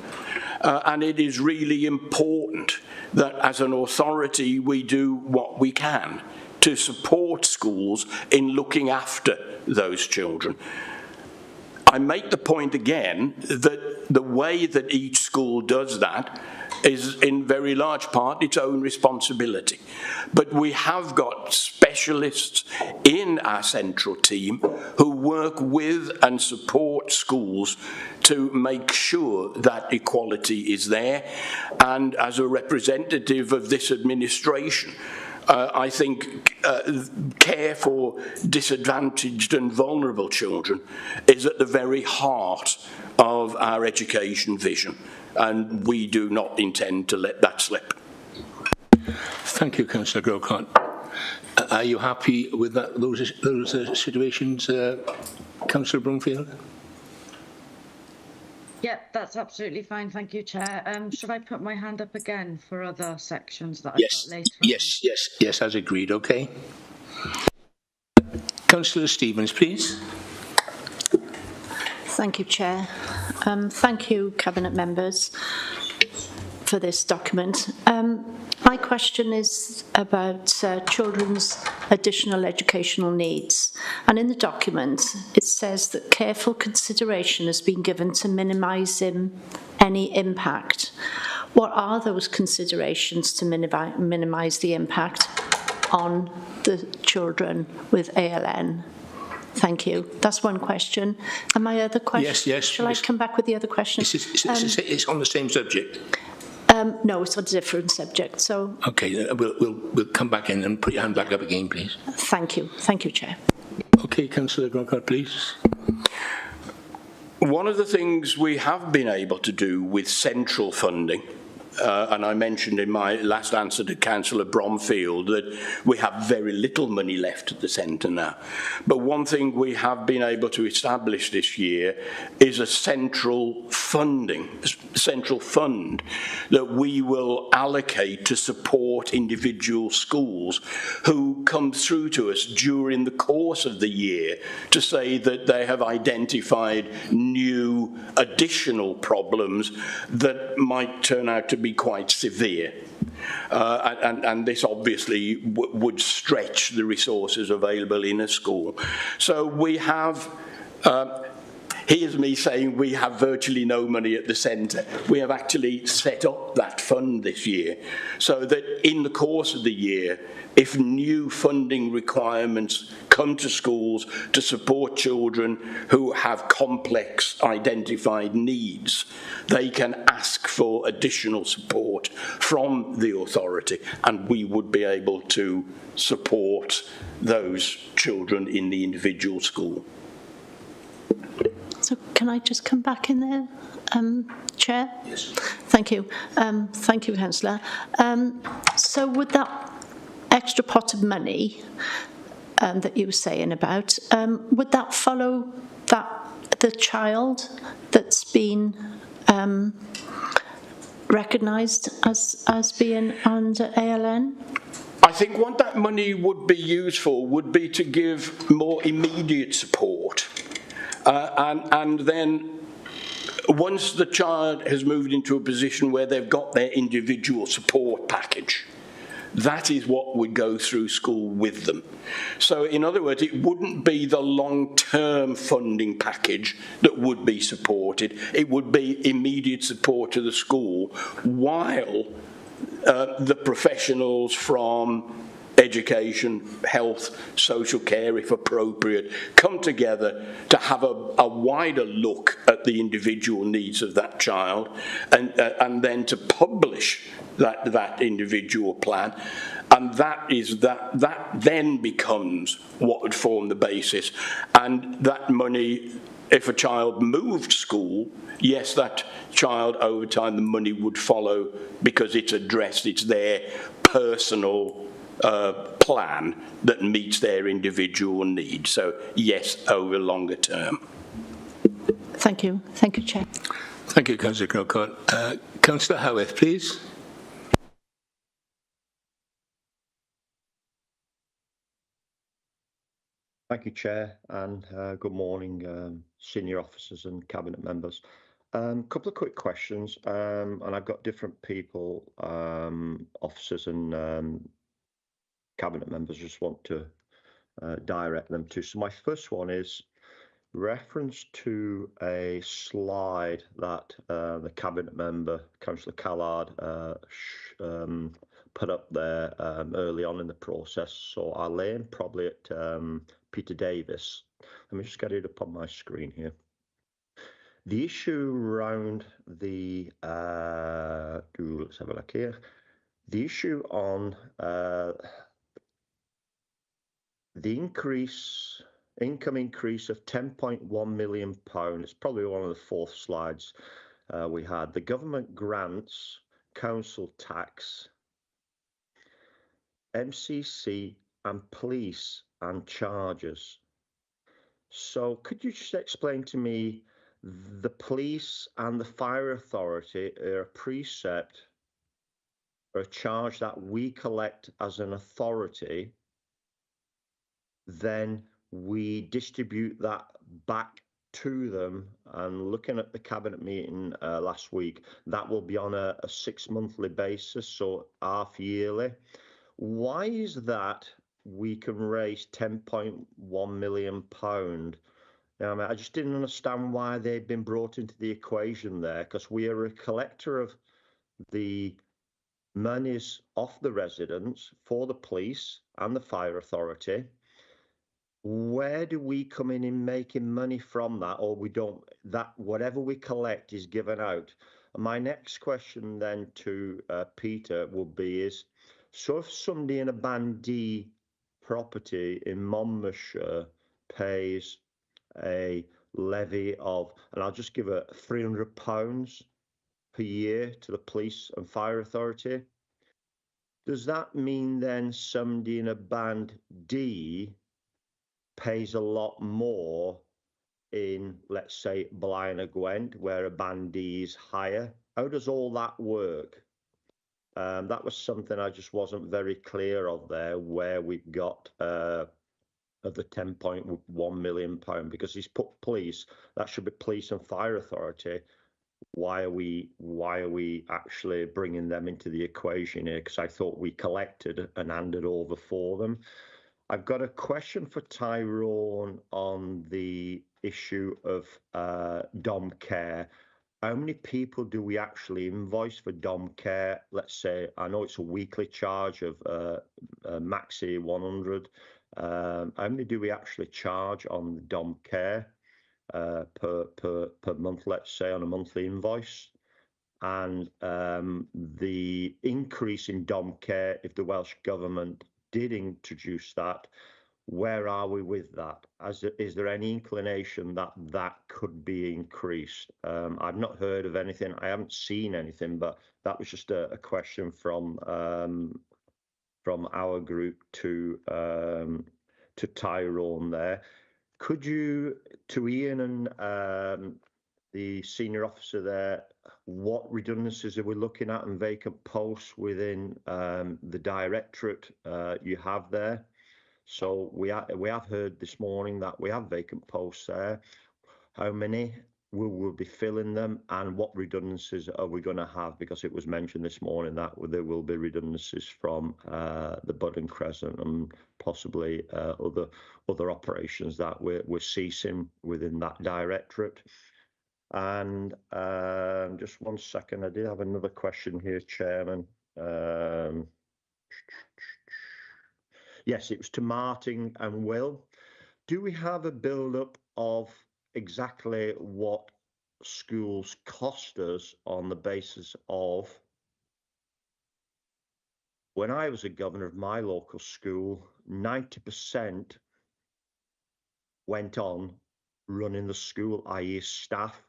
And it is really important that as an authority we do what we can to support schools in looking after those children. I make the point again that the way that each school does that is in very large part its own responsibility. But we have got specialists in our central team who work with and support schools to make sure that equality is there. And as a representative of this administration, I think care for disadvantaged and vulnerable children is at the very heart of our education vision, and we do not intend to let that slip. Thank you, Councillor Grocott. Are you happy with that, those situations, Councillor Bromfield? Yeah, that's absolutely fine. Thank you, Chair. Should I put my hand up again for other sections that Yes. I've got later? Yes, as agreed, okay. Councillor Stevens, please. Thank you, Chair. Thank you, Cabinet members, for this document. My question is about children's additional educational needs. And in the document, it says that careful consideration has been given to minimising any impact. What are those considerations to minimise the impact on the children with ALN? Thank you. That's one question. And my other question... Yes. Shall I come back with the other question? It's on the same subject. No, it's on a different subject. So okay, we'll come back in and put your hand back up again, please. Thank you, Chair. Okay, Councillor Grocott, please. One of the things we have been able to do with central funding, and I mentioned in my last answer to Councillor Bromfield that we have very little money left at the centre now. But one thing we have been able to establish this year is a central fund that we will allocate to support individual schools who come through to us during the course of the year to say that they have identified new additional problems that might turn out to be quite severe. And this obviously would stretch the resources available in a school. So we have, here's me saying we have virtually no money at the centre. We have actually set up that fund this year so that in the course of the year, if new funding requirements come to schools to support children who have complex identified needs, they can ask for additional support from the authority, and we would be able to support those children in the individual school. So can I just come back in there, Chair? Yes. Thank you. Thank you, Councillor. So would that extra pot of money that you were saying about, would that follow the child that's been recognised as being under ALN? I think what that money would be used for would be to give more immediate support. And then once the child has moved into a position where they've got their individual support package, that is what would go through school with them. So in other words, it wouldn't be the long-term funding package that would be supported. It would be immediate support to the school while the professionals from education, health, social care, if appropriate, come together to have a wider look at the individual needs of that child and then to publish that individual plan. And that then becomes what would form the basis. And that money, if a child moved school, yes, that child over time, the money would follow because it's addressed, it's their personal plan that meets their individual needs. So yes, over longer term. Thank you. Thank you, Chair. Thank you, Councillor Crocott. Councillor Howarth, please. Thank you, Chair, and good morning, senior officers and cabinet members. Couple of quick questions, and I've got different people, officers and cabinet members, just want to direct them to. So my first one is reference to a slide that the cabinet member, Councillor Callard, put up there early on in the process. So I'll aim probably at Peter Davis. Let me just get it up on my screen here. The issue around the, let's have a look here. The issue on the income increase of £10.1 million. It's probably one of the fourth slides we had. The government grants, council tax, MCC and police and charges. So could you just explain to me, the police and the fire authority are a precept or a charge that we collect as an authority, then we distribute that back to them. And looking at the cabinet meeting last week, that will be on a 6-monthly basis, so half yearly. Why is that we can raise £10.1 million? I just didn't understand why they'd been brought into the equation there, because we are a collector of the monies off the residents for the police and the fire authority. Where do we come in making money from that, or we don't? That whatever we collect is given out. And my next question then to Peter would be is, so if somebody in a Band D property in Monmouthshire pays a levy of, and I'll just give it £300 per year to the police and fire authority, does that mean then somebody in a Band D pays a lot more in, let's say, Blaenau Gwent, where a Band D is higher? How does all that work? That was something I just wasn't very clear of there, where we've got of the £10.1 million, because he's put police, that should be police and fire authority. Why are we actually bringing them into the equation here? Because I thought we collected and handed over for them. I've got a question for Tyrone on the issue of dom care. How many people do we actually invoice for dom care? Let's say, I know it's a weekly charge of maxi 100. How many do we actually charge on the dom care per month, let's say, on a monthly invoice? And the increase in dom care, if the Welsh Government did introduce that, where are we with that? Is there any inclination that that could be increased? I've not heard of anything. I haven't seen anything, but that was just a question from our group to Tyrone there. Could you, to Ian and the senior officer there, what redundancies are we looking at and vacant posts within the directorate you have there? So we have heard this morning that we have vacant posts there. How many will be filling them, and what redundancies are we going to have? Because it was mentioned this morning that there will be redundancies from the Bud and Crescent and possibly other operations that we're ceasing within that directorate. And just 1 second, I did have another question here, Chairman. Yes, it was to Martin and Will. Do we have a build-up of exactly what schools cost us on the basis of, when I was a governor of my local school, 90% went on running the school, i.e. staff,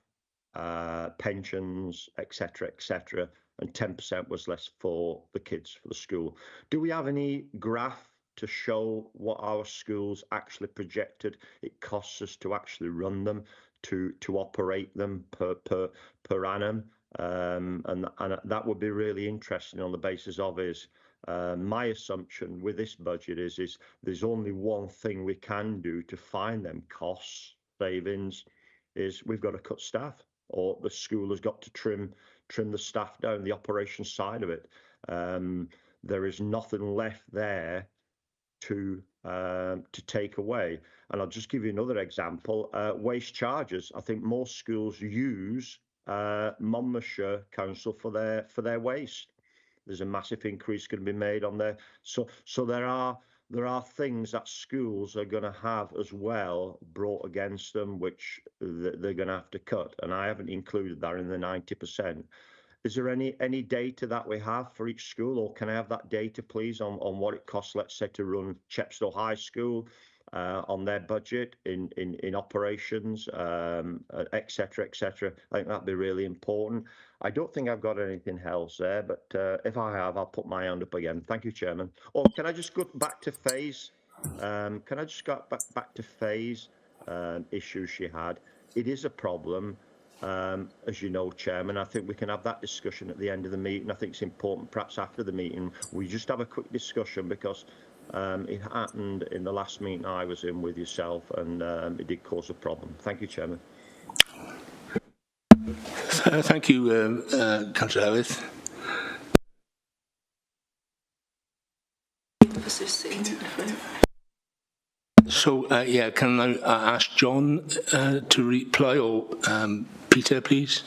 pensions, etc., etc. and 10% was less for the kids for the school. Do we have any graph to show what our schools actually projected it costs us to actually run them, to operate them per annum? And that would be really interesting on the basis of my assumption with this budget is there's only one thing we can do to find them cost savings, is we've got to cut staff, or the school has got to trim the staff down, the operations side of it. There is nothing left there to take away. And I'll just give you another example. Waste charges. I think most schools use Monmouthshire Council for their waste. There's a massive increase going to be made on there. So there are things that schools are going to have as well brought against them, which they're going to have to cut. And I haven't included that in the 90%. Is there any data that we have for each school, or can I have that data, please, on what it costs, let's say, to run Chepstow High School on their budget in operations, et cetera, et cetera? I think that'd be really important. I don't think I've got anything else there, but if I have, I'll put my hand up again. Thank you, Chairman. Oh, can I just go back to Faye's? Can I just go back to Faye's issue she had? It is a problem. As you know, Chairman, I think we can have that discussion at the end of the meeting. I think it's important, perhaps after the meeting, we just have a quick discussion, because it happened in the last meeting I was in with yourself, and it did cause a problem. Thank you, Chairman. Thank you, Councillor Howarth. So, yeah, can I ask John to reply, or Peter, please?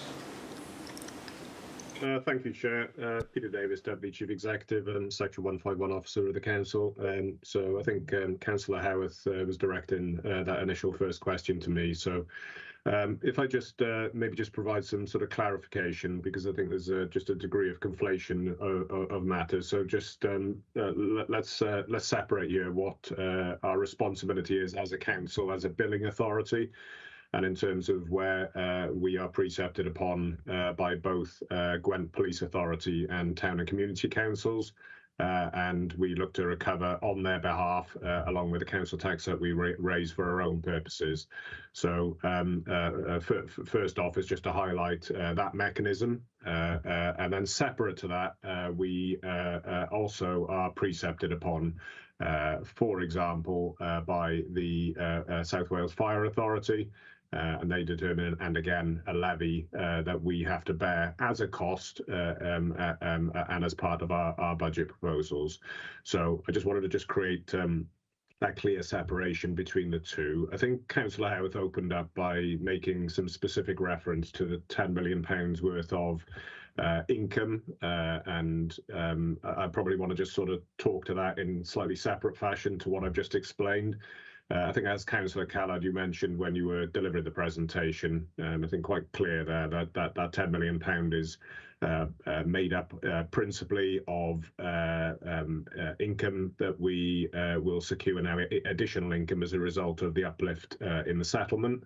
Thank you, Chair. Peter Davis, Deputy Chief Executive and Section 151 Officer of the Council. So I think Councillor Howarth was directing that initial first question to me. So if I just maybe just provide some sort of clarification, because I think there's just a degree of conflation of matters. So just let's separate here what our responsibility is as a council, as a billing authority, and in terms of where we are precepted upon by both Gwent Police Authority and Town and Community Councils, and we look to recover on their behalf, along with the council tax that we raise for our own purposes. So first off is just to highlight that mechanism, and then separate to that, we also are precepted upon, for example, by the South Wales Fire Authority, and they determine, and again, a levy that we have to bear as a cost and as part of our budget proposals. So I just wanted to create that clear separation between the two. I think Councillor Howarth opened up by making some specific reference to the £10 million worth of income, and I probably want to just sort of talk to that in slightly separate fashion to what I've just explained. I think, as Councillor Callard, you mentioned when you were delivering the presentation, I think quite clear there that £10 million is made up principally of income that we will secure now, additional income as a result of the uplift in the settlement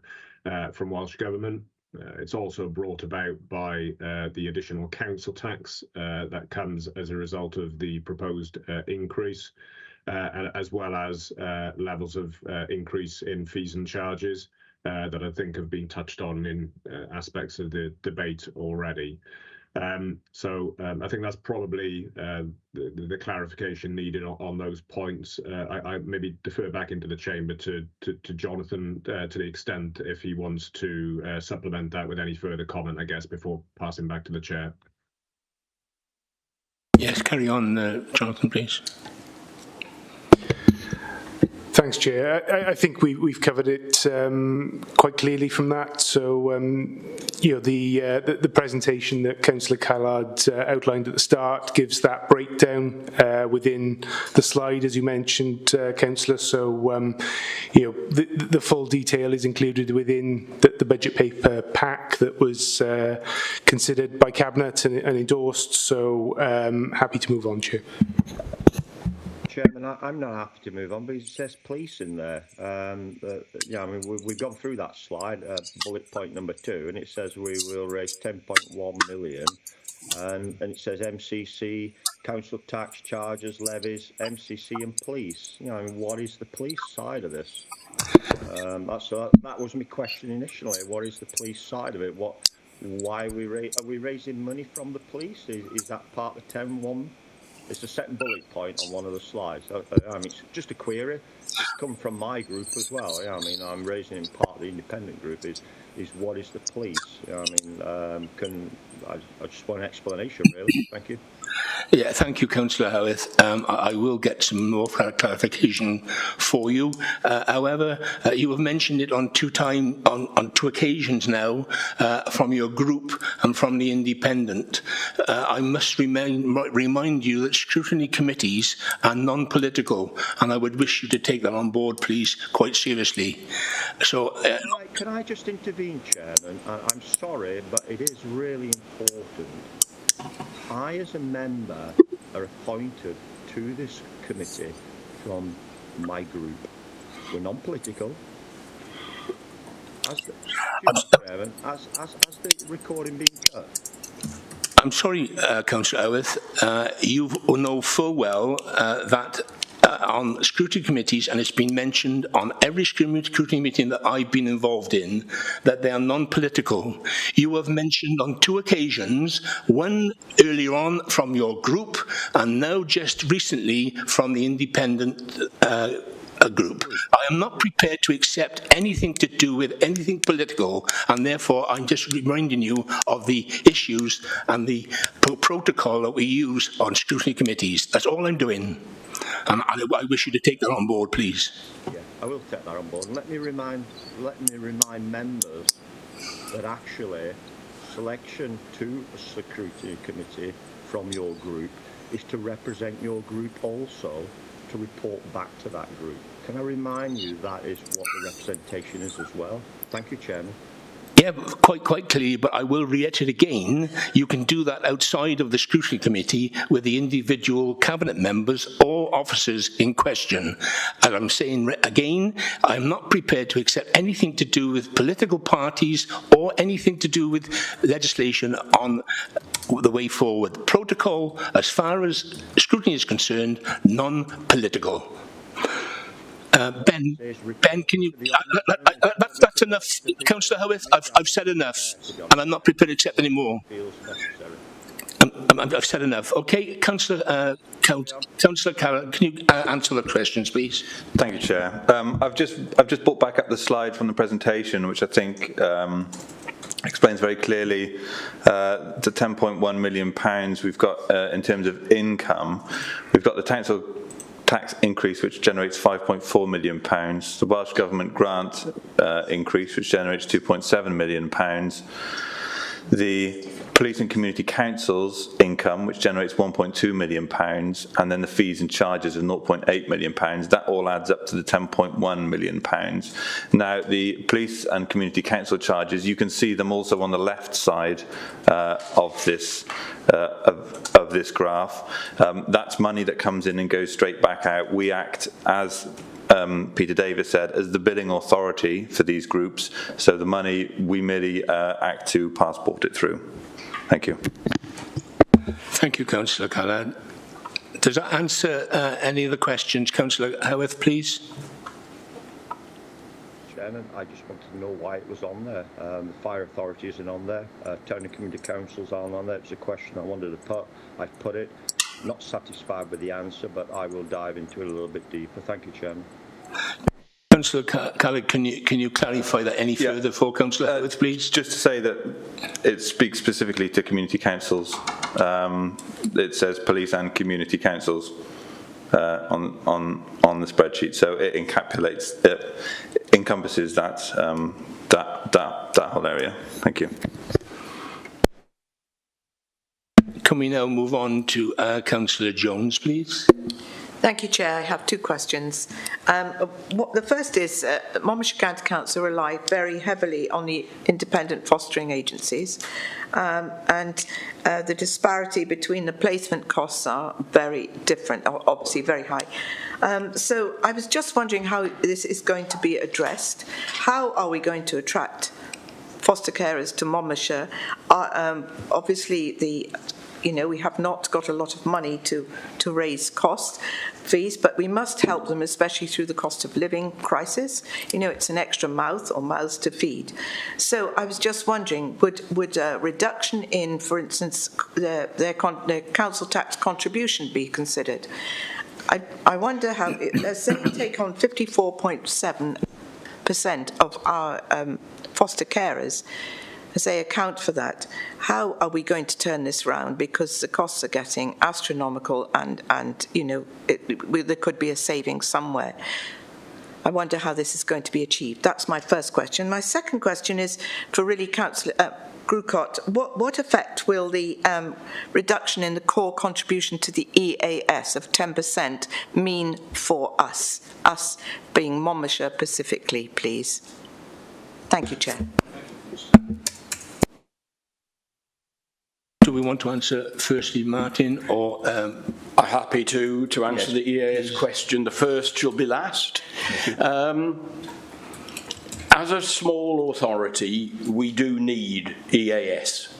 from Welsh Government. It's also brought about by the additional council tax that comes as a result of the proposed increase, as well as levels of increase in fees and charges that I think have been touched on in aspects of the debate already. So I think that's probably the clarification needed on those points. I maybe defer back into the chamber to Jonathan to the extent if he wants to supplement that with any further comment, I guess, before passing back to the chair. Yes, carry on, Jonathan, please. Thanks, Chair. I think we've covered it quite clearly from that. So, you know, the presentation that Councillor Callard outlined at the start gives that breakdown within the slide, as you mentioned, Councillor. So, you know, the full detail is included within the budget paper pack that was considered by Cabinet and endorsed. So, happy to move on, Chair. Chairman, I'm not happy to move on, but it says police in there. Yeah, I mean, we've gone through that slide, bullet point number 2, and it says we will raise 10.1 million and it says MCC, council tax, charges, levies, MCC and police. You know, I mean, what is the police side of this? That was my question initially. What is the police side of it? Why are we raising money from the police? Is that part of 10.1? It's the second bullet point on one of the slides. I mean, it's just a query. It's come from my group as well. Yeah, I mean, I'm raising in part of the independent group is what is the police? Yeah, I mean, I just want an explanation, really. Thank you. Yeah, thank you, Councillor Howarth. I will get some more clarification for you. However, you have mentioned it on two occasions now from your group and from the Independent. I must remind you that scrutiny committees are non-political, and I would wish you to take that on board, please, quite seriously. So, can I just intervene, Chairman? I'm sorry, but it is really important. I, as a member, are appointed to this committee from my group. We're non-political. Has the recording been cut? I'm sorry, Councillor Howarth. You know full well that on scrutiny committees, and it's been mentioned on every scrutiny meeting that I've been involved in, that they are non-political. You have mentioned on two occasions, one earlier on from your group, and now just recently from the Independent group. I am not prepared to accept anything to do with anything political, and therefore I'm just reminding you of the issues and the protocol that we use on scrutiny committees. That's all I'm doing. And I wish you to take that on board, please. Yeah, I will take that on board. And let me remind members that actually selection to a scrutiny committee from your group is to represent your group also, to report back to that group. Can I remind you that is what the representation is as well? Thank you, Chairman. Yeah, quite clearly, but I will reiterate again, you can do that outside of the scrutiny committee with the individual cabinet members or officers in question. And I'm saying again, I'm not prepared to accept anything to do with political parties or anything to do with legislation on the way forward. Protocol, as far as scrutiny is concerned, non-political. Ben, can you? That's enough, Councillor Howarth. I've said enough, and I'm not prepared to accept any more. I've said enough. Okay, Councillor Carroll, can you answer the questions, please? Thank you, Chair. I've just brought back up the slide from the presentation, which I think explains very clearly the £10.1 million we've got in terms of income. We've got the council tax increase, which generates £5.4 million, the Welsh Government grant increase, which generates £2.7 million, the police and community councils income, which generates £1.2 million, and then the fees and charges of £0.8 million. That all adds up to the £10.1 million. Now, the police and community council charges, you can see them also on the left side of this graph. That's money that comes in and goes straight back out. We act as Peter Davis said, as the billing authority for these groups, so the money we merely act to passport it through. Thank you. Thank you, Councillor Callard. Does that answer any of the questions? Councillor Howarth, please. Chairman, I just wanted to know why it was on there. The fire authority isn't on there. Town and community councils aren't on there. It's a question I wanted to put. I've put it. Not satisfied with the answer, but I will dive into it a little bit deeper. Thank you, Chairman. Councillor Callard, can you clarify that any further for Councillor Howarth, please? Just to say that it speaks specifically to community councils. It says police and community councils on the spreadsheet, so it encapsulates, it encompasses that whole area. Thank you. Can we now move on to Councillor Jones, please? Thank you, Chair. I have two questions. The first is Monmouthshire County Council rely very heavily on the independent fostering agencies, and the disparity between the placement costs are very different, obviously very high. So I was just wondering how this is going to be addressed. How are we going to attract foster carers to Monmouthshire? Obviously, the you know, we have not got a lot of money to raise fees, but we must help them, especially through the cost of living crisis. You know, it's an extra mouth or mouths to feed. So I was just wondering, would a reduction in, for instance, their council tax contribution be considered? I wonder how, let's say you take on 54.7% of our foster carers, as they account for that, how are we going to turn this round? Because the costs are getting astronomical, and you know, there could be a saving somewhere. I wonder how this is going to be achieved. That's my first question. My second question is for really Councillor Grucott. What effect will the reduction in the core contribution to the EAS of 10% mean for us being Monmouthshire specifically, please? Thank you, Chair. Do we want to answer firstly, Martin, or... I'm happy to answer the EAS question. The first shall be last. As a small authority, we do need EAS.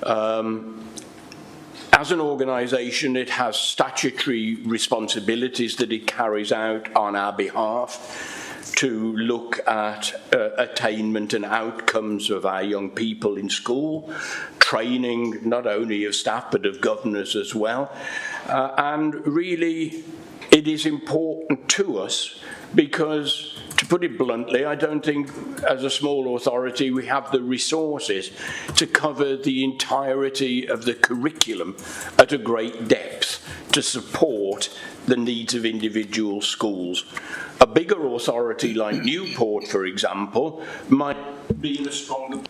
As an organisation, it has statutory responsibilities that it carries out on our behalf to look at attainment and outcomes of our young people in school, training not only of staff but of governors as well. And really, it is important to us because, to put it bluntly, I don't think as a small authority we have the resources to cover the entirety of the curriculum at a great depth to support the needs of individual schools. A bigger authority like Newport, for example, might be in a stronger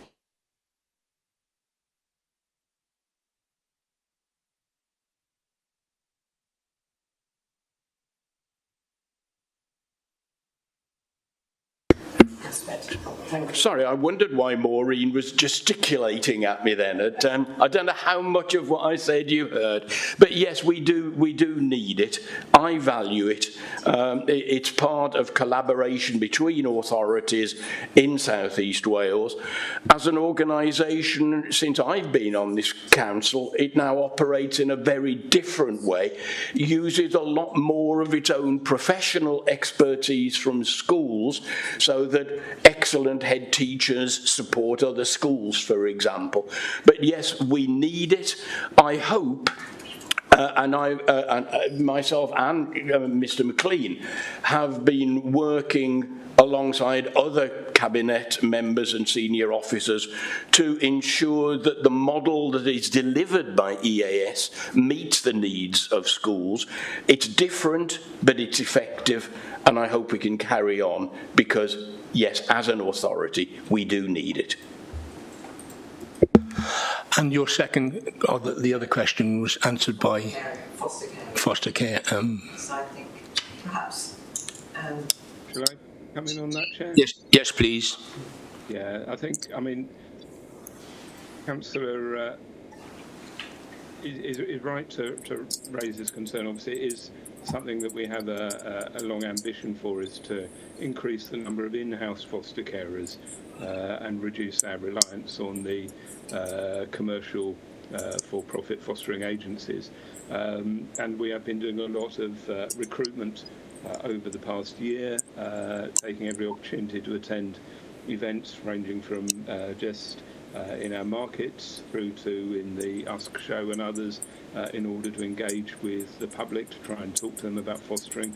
Sorry, I wondered why Maureen was gesticulating at me then. I don't know how much of what I said you heard, but yes, we do need it. I value it. It's part of collaboration between authorities in South East Wales. As an organisation, since I've been on this council, it now operates in a very different way, uses a lot more of its own professional expertise from schools so that excellent head teachers support other schools, for example. But yes, we need it. I hope, myself and Mr. McLean have been working alongside other cabinet members and senior officers to ensure that the model that is delivered by EAS meets the needs of schools. It's different, but it's effective, and I hope we can carry on because, yes, as an authority, we do need it. And your second, or the other question was answered by foster care. So I think perhaps. Shall I come in on that, Chair? Yes, please. Yeah, I think, I mean, Councillor is right to raise this concern. Obviously, it is something that we have a long ambition for, is to increase the number of in-house foster carers and reduce our reliance on the commercial for-profit fostering agencies. And we have been doing a lot of recruitment over the past year, taking every opportunity to attend events ranging from just in our markets through to in the Usk show and others, in order to engage with the public to try and talk to them about fostering.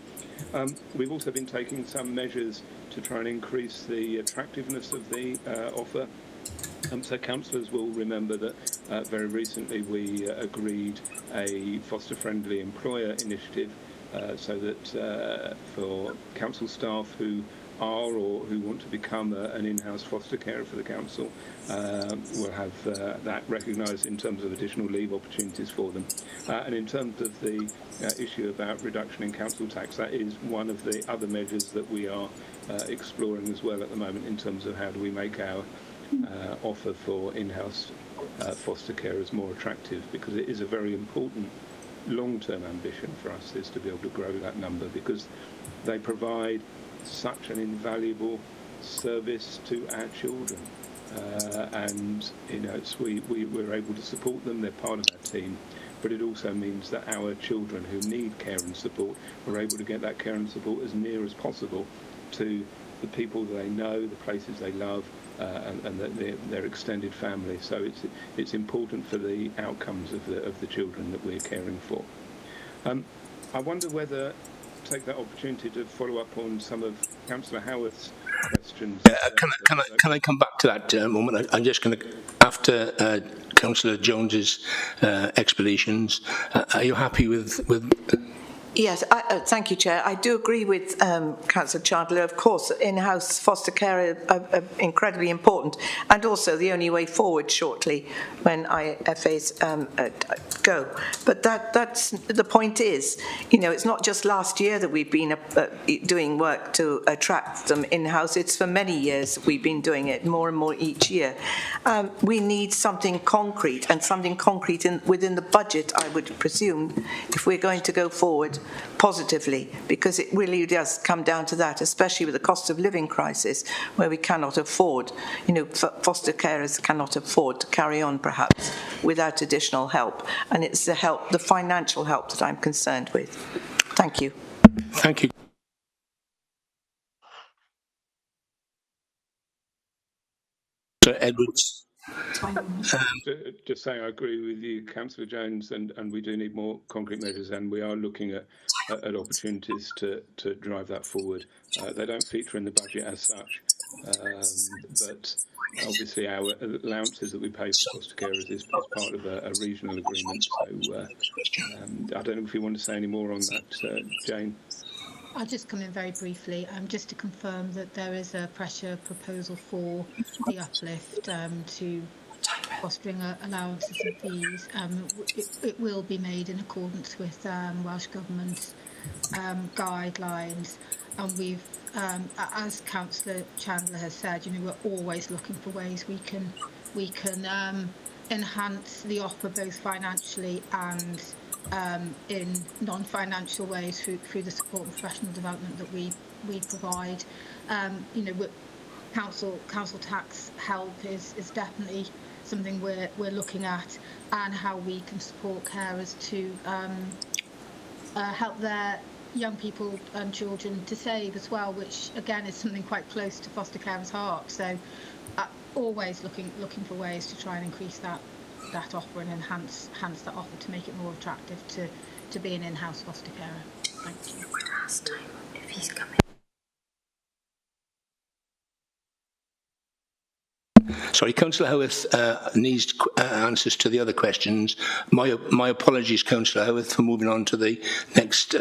We've also been taking some measures to try and increase the attractiveness of the offer. So councillors will remember that very recently we agreed a foster-friendly employer initiative so that for council staff who are or who want to become an in-house foster carer for the council will have that recognised in terms of additional leave opportunities for them. And in terms of the issue about reduction in council tax, that is one of the other measures that we are exploring as well at the moment in terms of how do we make our offer for in-house foster carers more attractive, because it is a very important long-term ambition for us is to be able to grow that number, because they provide such an invaluable service to our children. and we're able to support them. They're part of our team, but it also means that our children who need care and support are able to get that care and support as near as possible to the people they know, the places they love, and their extended family. So it's important for the outcomes of the children that we're caring for. I wonder whether take that opportunity to follow up on some of Councillor Howarth's questions. Can I come back to that moment? I'm just going to, after Councillor Jones's explanations, are you happy with? Yes, thank you, Chair. I do agree with Councillor Chandler. Of course, in-house foster care are incredibly important, and also the only way forward shortly when IFAs go. But that's the point is, it's not just last year that we've been doing work to attract them in-house. It's for many years that we've been doing it, more and more each year. We need something concrete, and something concrete within the budget, I would presume, if we're going to go forward positively, because it really does come down to that, especially with the cost of living crisis, where we cannot afford, foster carers cannot afford to carry on perhaps without additional help, and it's the financial help that I'm concerned with. Thank you. Thank you. Sir Edwards. Just saying, I agree with you, Councillor Jones, and we do need more concrete measures, and we are looking at opportunities to drive that forward. They don't feature in the budget as such, but obviously our allowances that we pay for foster carers is part of a regional agreement. So I don't know if you want to say any more on that, Jane. I'll just come in very briefly, just to confirm that there is a pressure proposal for the uplift to fostering allowances and fees. It will be made in accordance with Welsh Government guidelines, and we've, as Councillor Chandler has said, we're always looking for ways we can enhance the offer both financially and in non-financial ways through the support and professional development that we provide. Council tax help is definitely something we're looking at, and how we can support carers to help their young people and children to save as well, which again is something quite close to foster carers' heart. So always looking for ways to try and increase that offer and enhance that offer to make it more attractive to be an in-house foster carer. Thank you. Last time, if he's coming. Sorry, Councillor Howarth needs answers to the other questions. My apologies, Councillor Howarth, for moving on to the next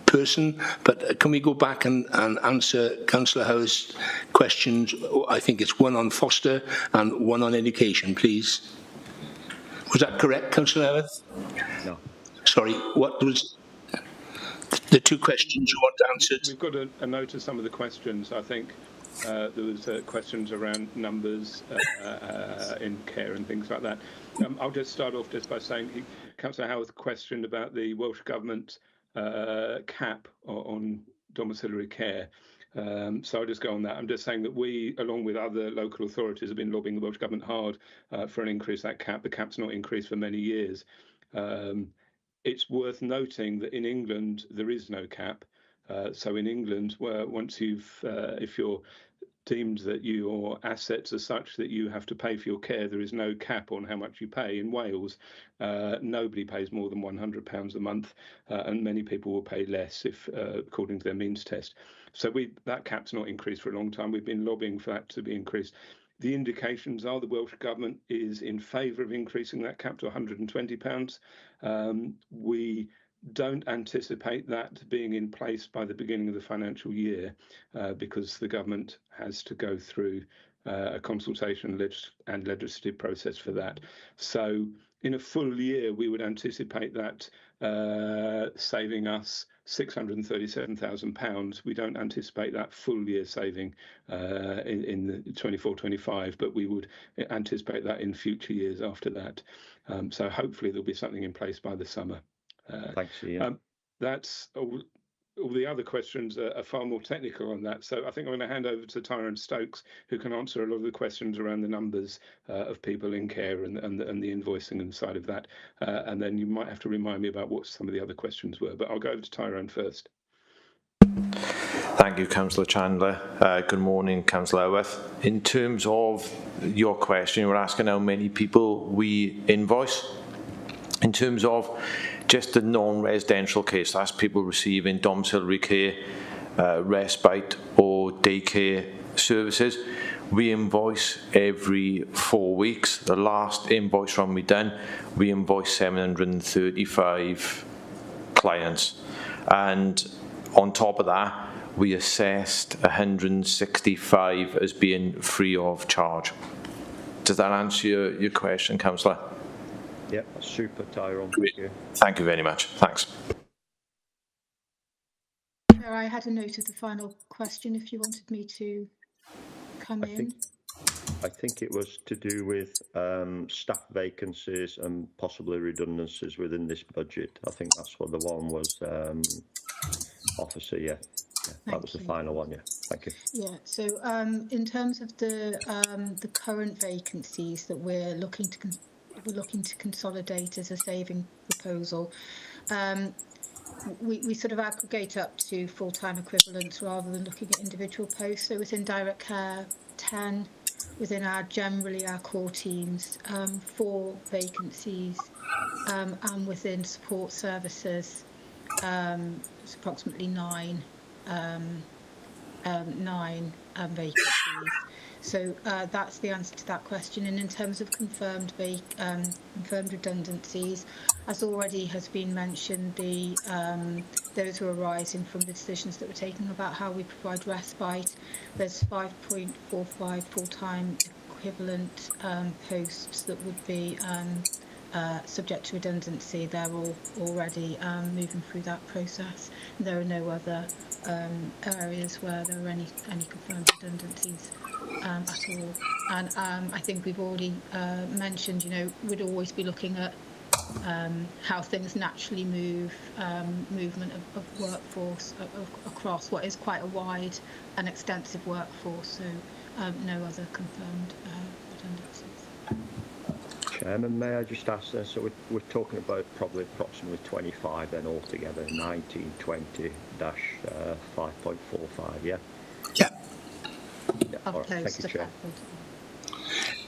person, but can we go back and answer Councillor Howarth's questions? I think it's one on foster and one on education, please. Was that correct, Councillor Howarth? No. Sorry, what was the two questions you want answered? We've got a note of some of the questions. I think there was questions around numbers in care and things like that. I'll just start off just by saying Councillor Howarth questioned about the Welsh Government cap on domiciliary care. So I'll just go on that. I'm just saying that we, along with other local authorities, have been lobbying the Welsh Government hard for an increase in that cap. The cap's not increased for many years. It's worth noting that in England there is no cap. So in England, where once if you're deemed that your assets are such that you have to pay for your care, there is no cap on how much you pay. In Wales, nobody pays more than £100 a month, and many people will pay less if, according to their means test. So that cap's not increased for a long time. We've been lobbying for that to be increased. The indications are the Welsh Government is in favour of increasing that cap to £120. We don't anticipate that being in place by the beginning of the financial year because the government has to go through a consultation and legislative process for that. So in a full year, we would anticipate that saving us £637,000. We don't anticipate that full year saving in the 24-25, but we would anticipate that in future years after that. So hopefully there'll be something in place by the summer. Thanks, Ian. That's all. all the other questions are far more technical on that. So I think I'm going to hand over to Tyrone Stokes, who can answer a lot of the questions around the numbers of people in care and the invoicing and side of that. And then you might have to remind me about what some of the other questions were. But I'll go over to Tyrone first. Thank you, Councillor Chandler. Good morning, Councillor Howarth. In terms of your question, you were asking how many people we invoice. In terms of just the non-residential case, that's people receiving domiciliary care, respite or daycare services. We invoice every 4 weeks. The last invoice run we done, we invoiced 735 clients. And on top of that, we assessed 165 as being free of charge. Does that answer your question, Councillor? Yeah, that's super, Tyrone. Thank you. Thank you very much. Thanks. Chair, I had a note of the final question if you wanted me to come in. I think it was to do with staff vacancies and possibly redundancies within this budget. I think that's what the one was. Officer, yeah. That was the final one, yeah. Thank you. Yeah, so in terms of the current vacancies that we're looking to consolidate as a saving proposal, we sort of aggregate up to full-time equivalents rather than looking at individual posts. So within direct care, 10, within our core teams, 4 vacancies, and within support services, it's approximately 9 vacancies. So that's the answer to that question. And in terms of confirmed redundancies, as already has been mentioned, those are arising from the decisions that were taken about how we provide respite. There's 5.45 full-time equivalent posts that would be subject to redundancy. They're all already moving through that process. There are no other areas where there are any confirmed redundancies at all. And I think we've already mentioned, we'd always be looking at how things naturally move, movement of workforce across what is quite a wide and extensive workforce. So no other confirmed redundancies. Chairman, may I just ask then, so we're talking about probably approximately 25 then altogether, 1920-5.45, yeah? Yeah. All right, thank you, Chair.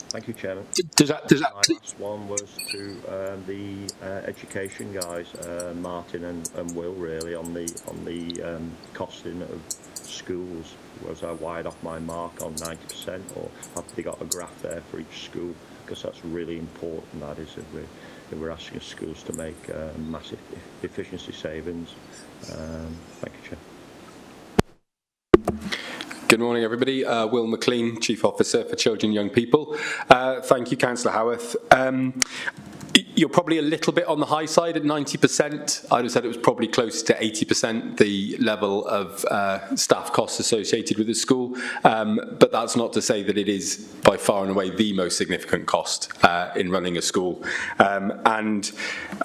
Thank you, Chairman. Does that my last one was to the education guys, Martin and Will, really, on the costing of schools. Was I wide off my mark on 90%, or have they got a graph there for each school? Because that's really important, that is, if we're asking schools to make massive efficiency savings. Thank you, Chair. Good morning, everybody. Will McLean, Chief Officer for Children and Young People. Thank you, Councillor Howarth. You're probably a little bit on the high side at 90%. I'd have said it was probably close to 80%, the level of staff costs associated with the school. But that's not to say that it is by far and away the most significant cost in running a school. And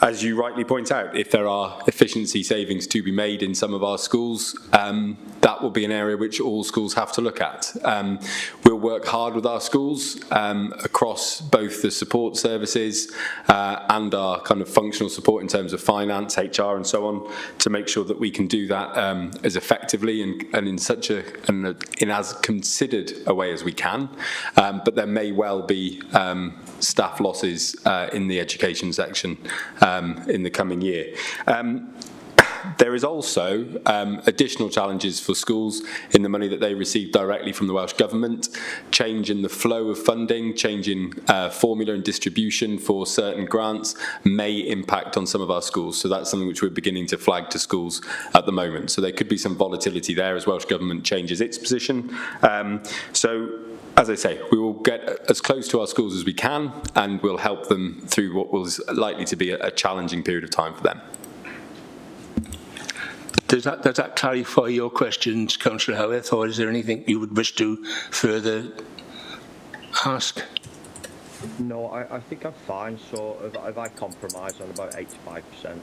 as you rightly point out, if there are efficiency savings to be made in some of our schools, that will be an area which all schools have to look at. We'll work hard with our schools across both the support services and our kind of functional support in terms of finance, HR and so on, to make sure that we can do that as effectively and in such in as considered a way as we can. But there may well be staff losses in the education section in the coming year. There is also additional challenges for schools in the money that they receive directly from the Welsh Government, change in the flow of funding, change in formula and distribution for certain grants may impact on some of our schools. So that's something which we're beginning to flag to schools at the moment. So there could be some volatility there as Welsh Government changes its position. So as I say, we will get as close to our schools as we can, and we'll help them through what was likely to be a challenging period of time for them. Does that clarify your questions, Councillor Howarth, or is there anything you would wish to further ask? No, I think I'm fine. So if I compromise on about 85%,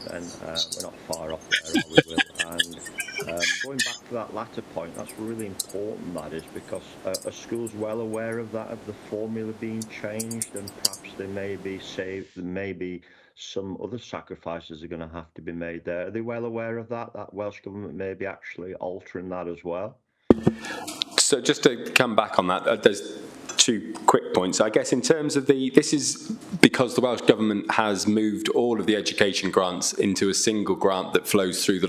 then we're not far off there, are we, Will? And Going back to that latter point, that's really important, that is, because are schools well aware of that, of the formula being changed, and perhaps they may be saved, maybe some other sacrifices are going to have to be made there. Are they well aware of that, that Welsh Government may be actually altering that as well? So just to come back on that, there's 2 quick points. I guess in terms of this is because the Welsh Government has moved all of the education grants into a single grant that flows through the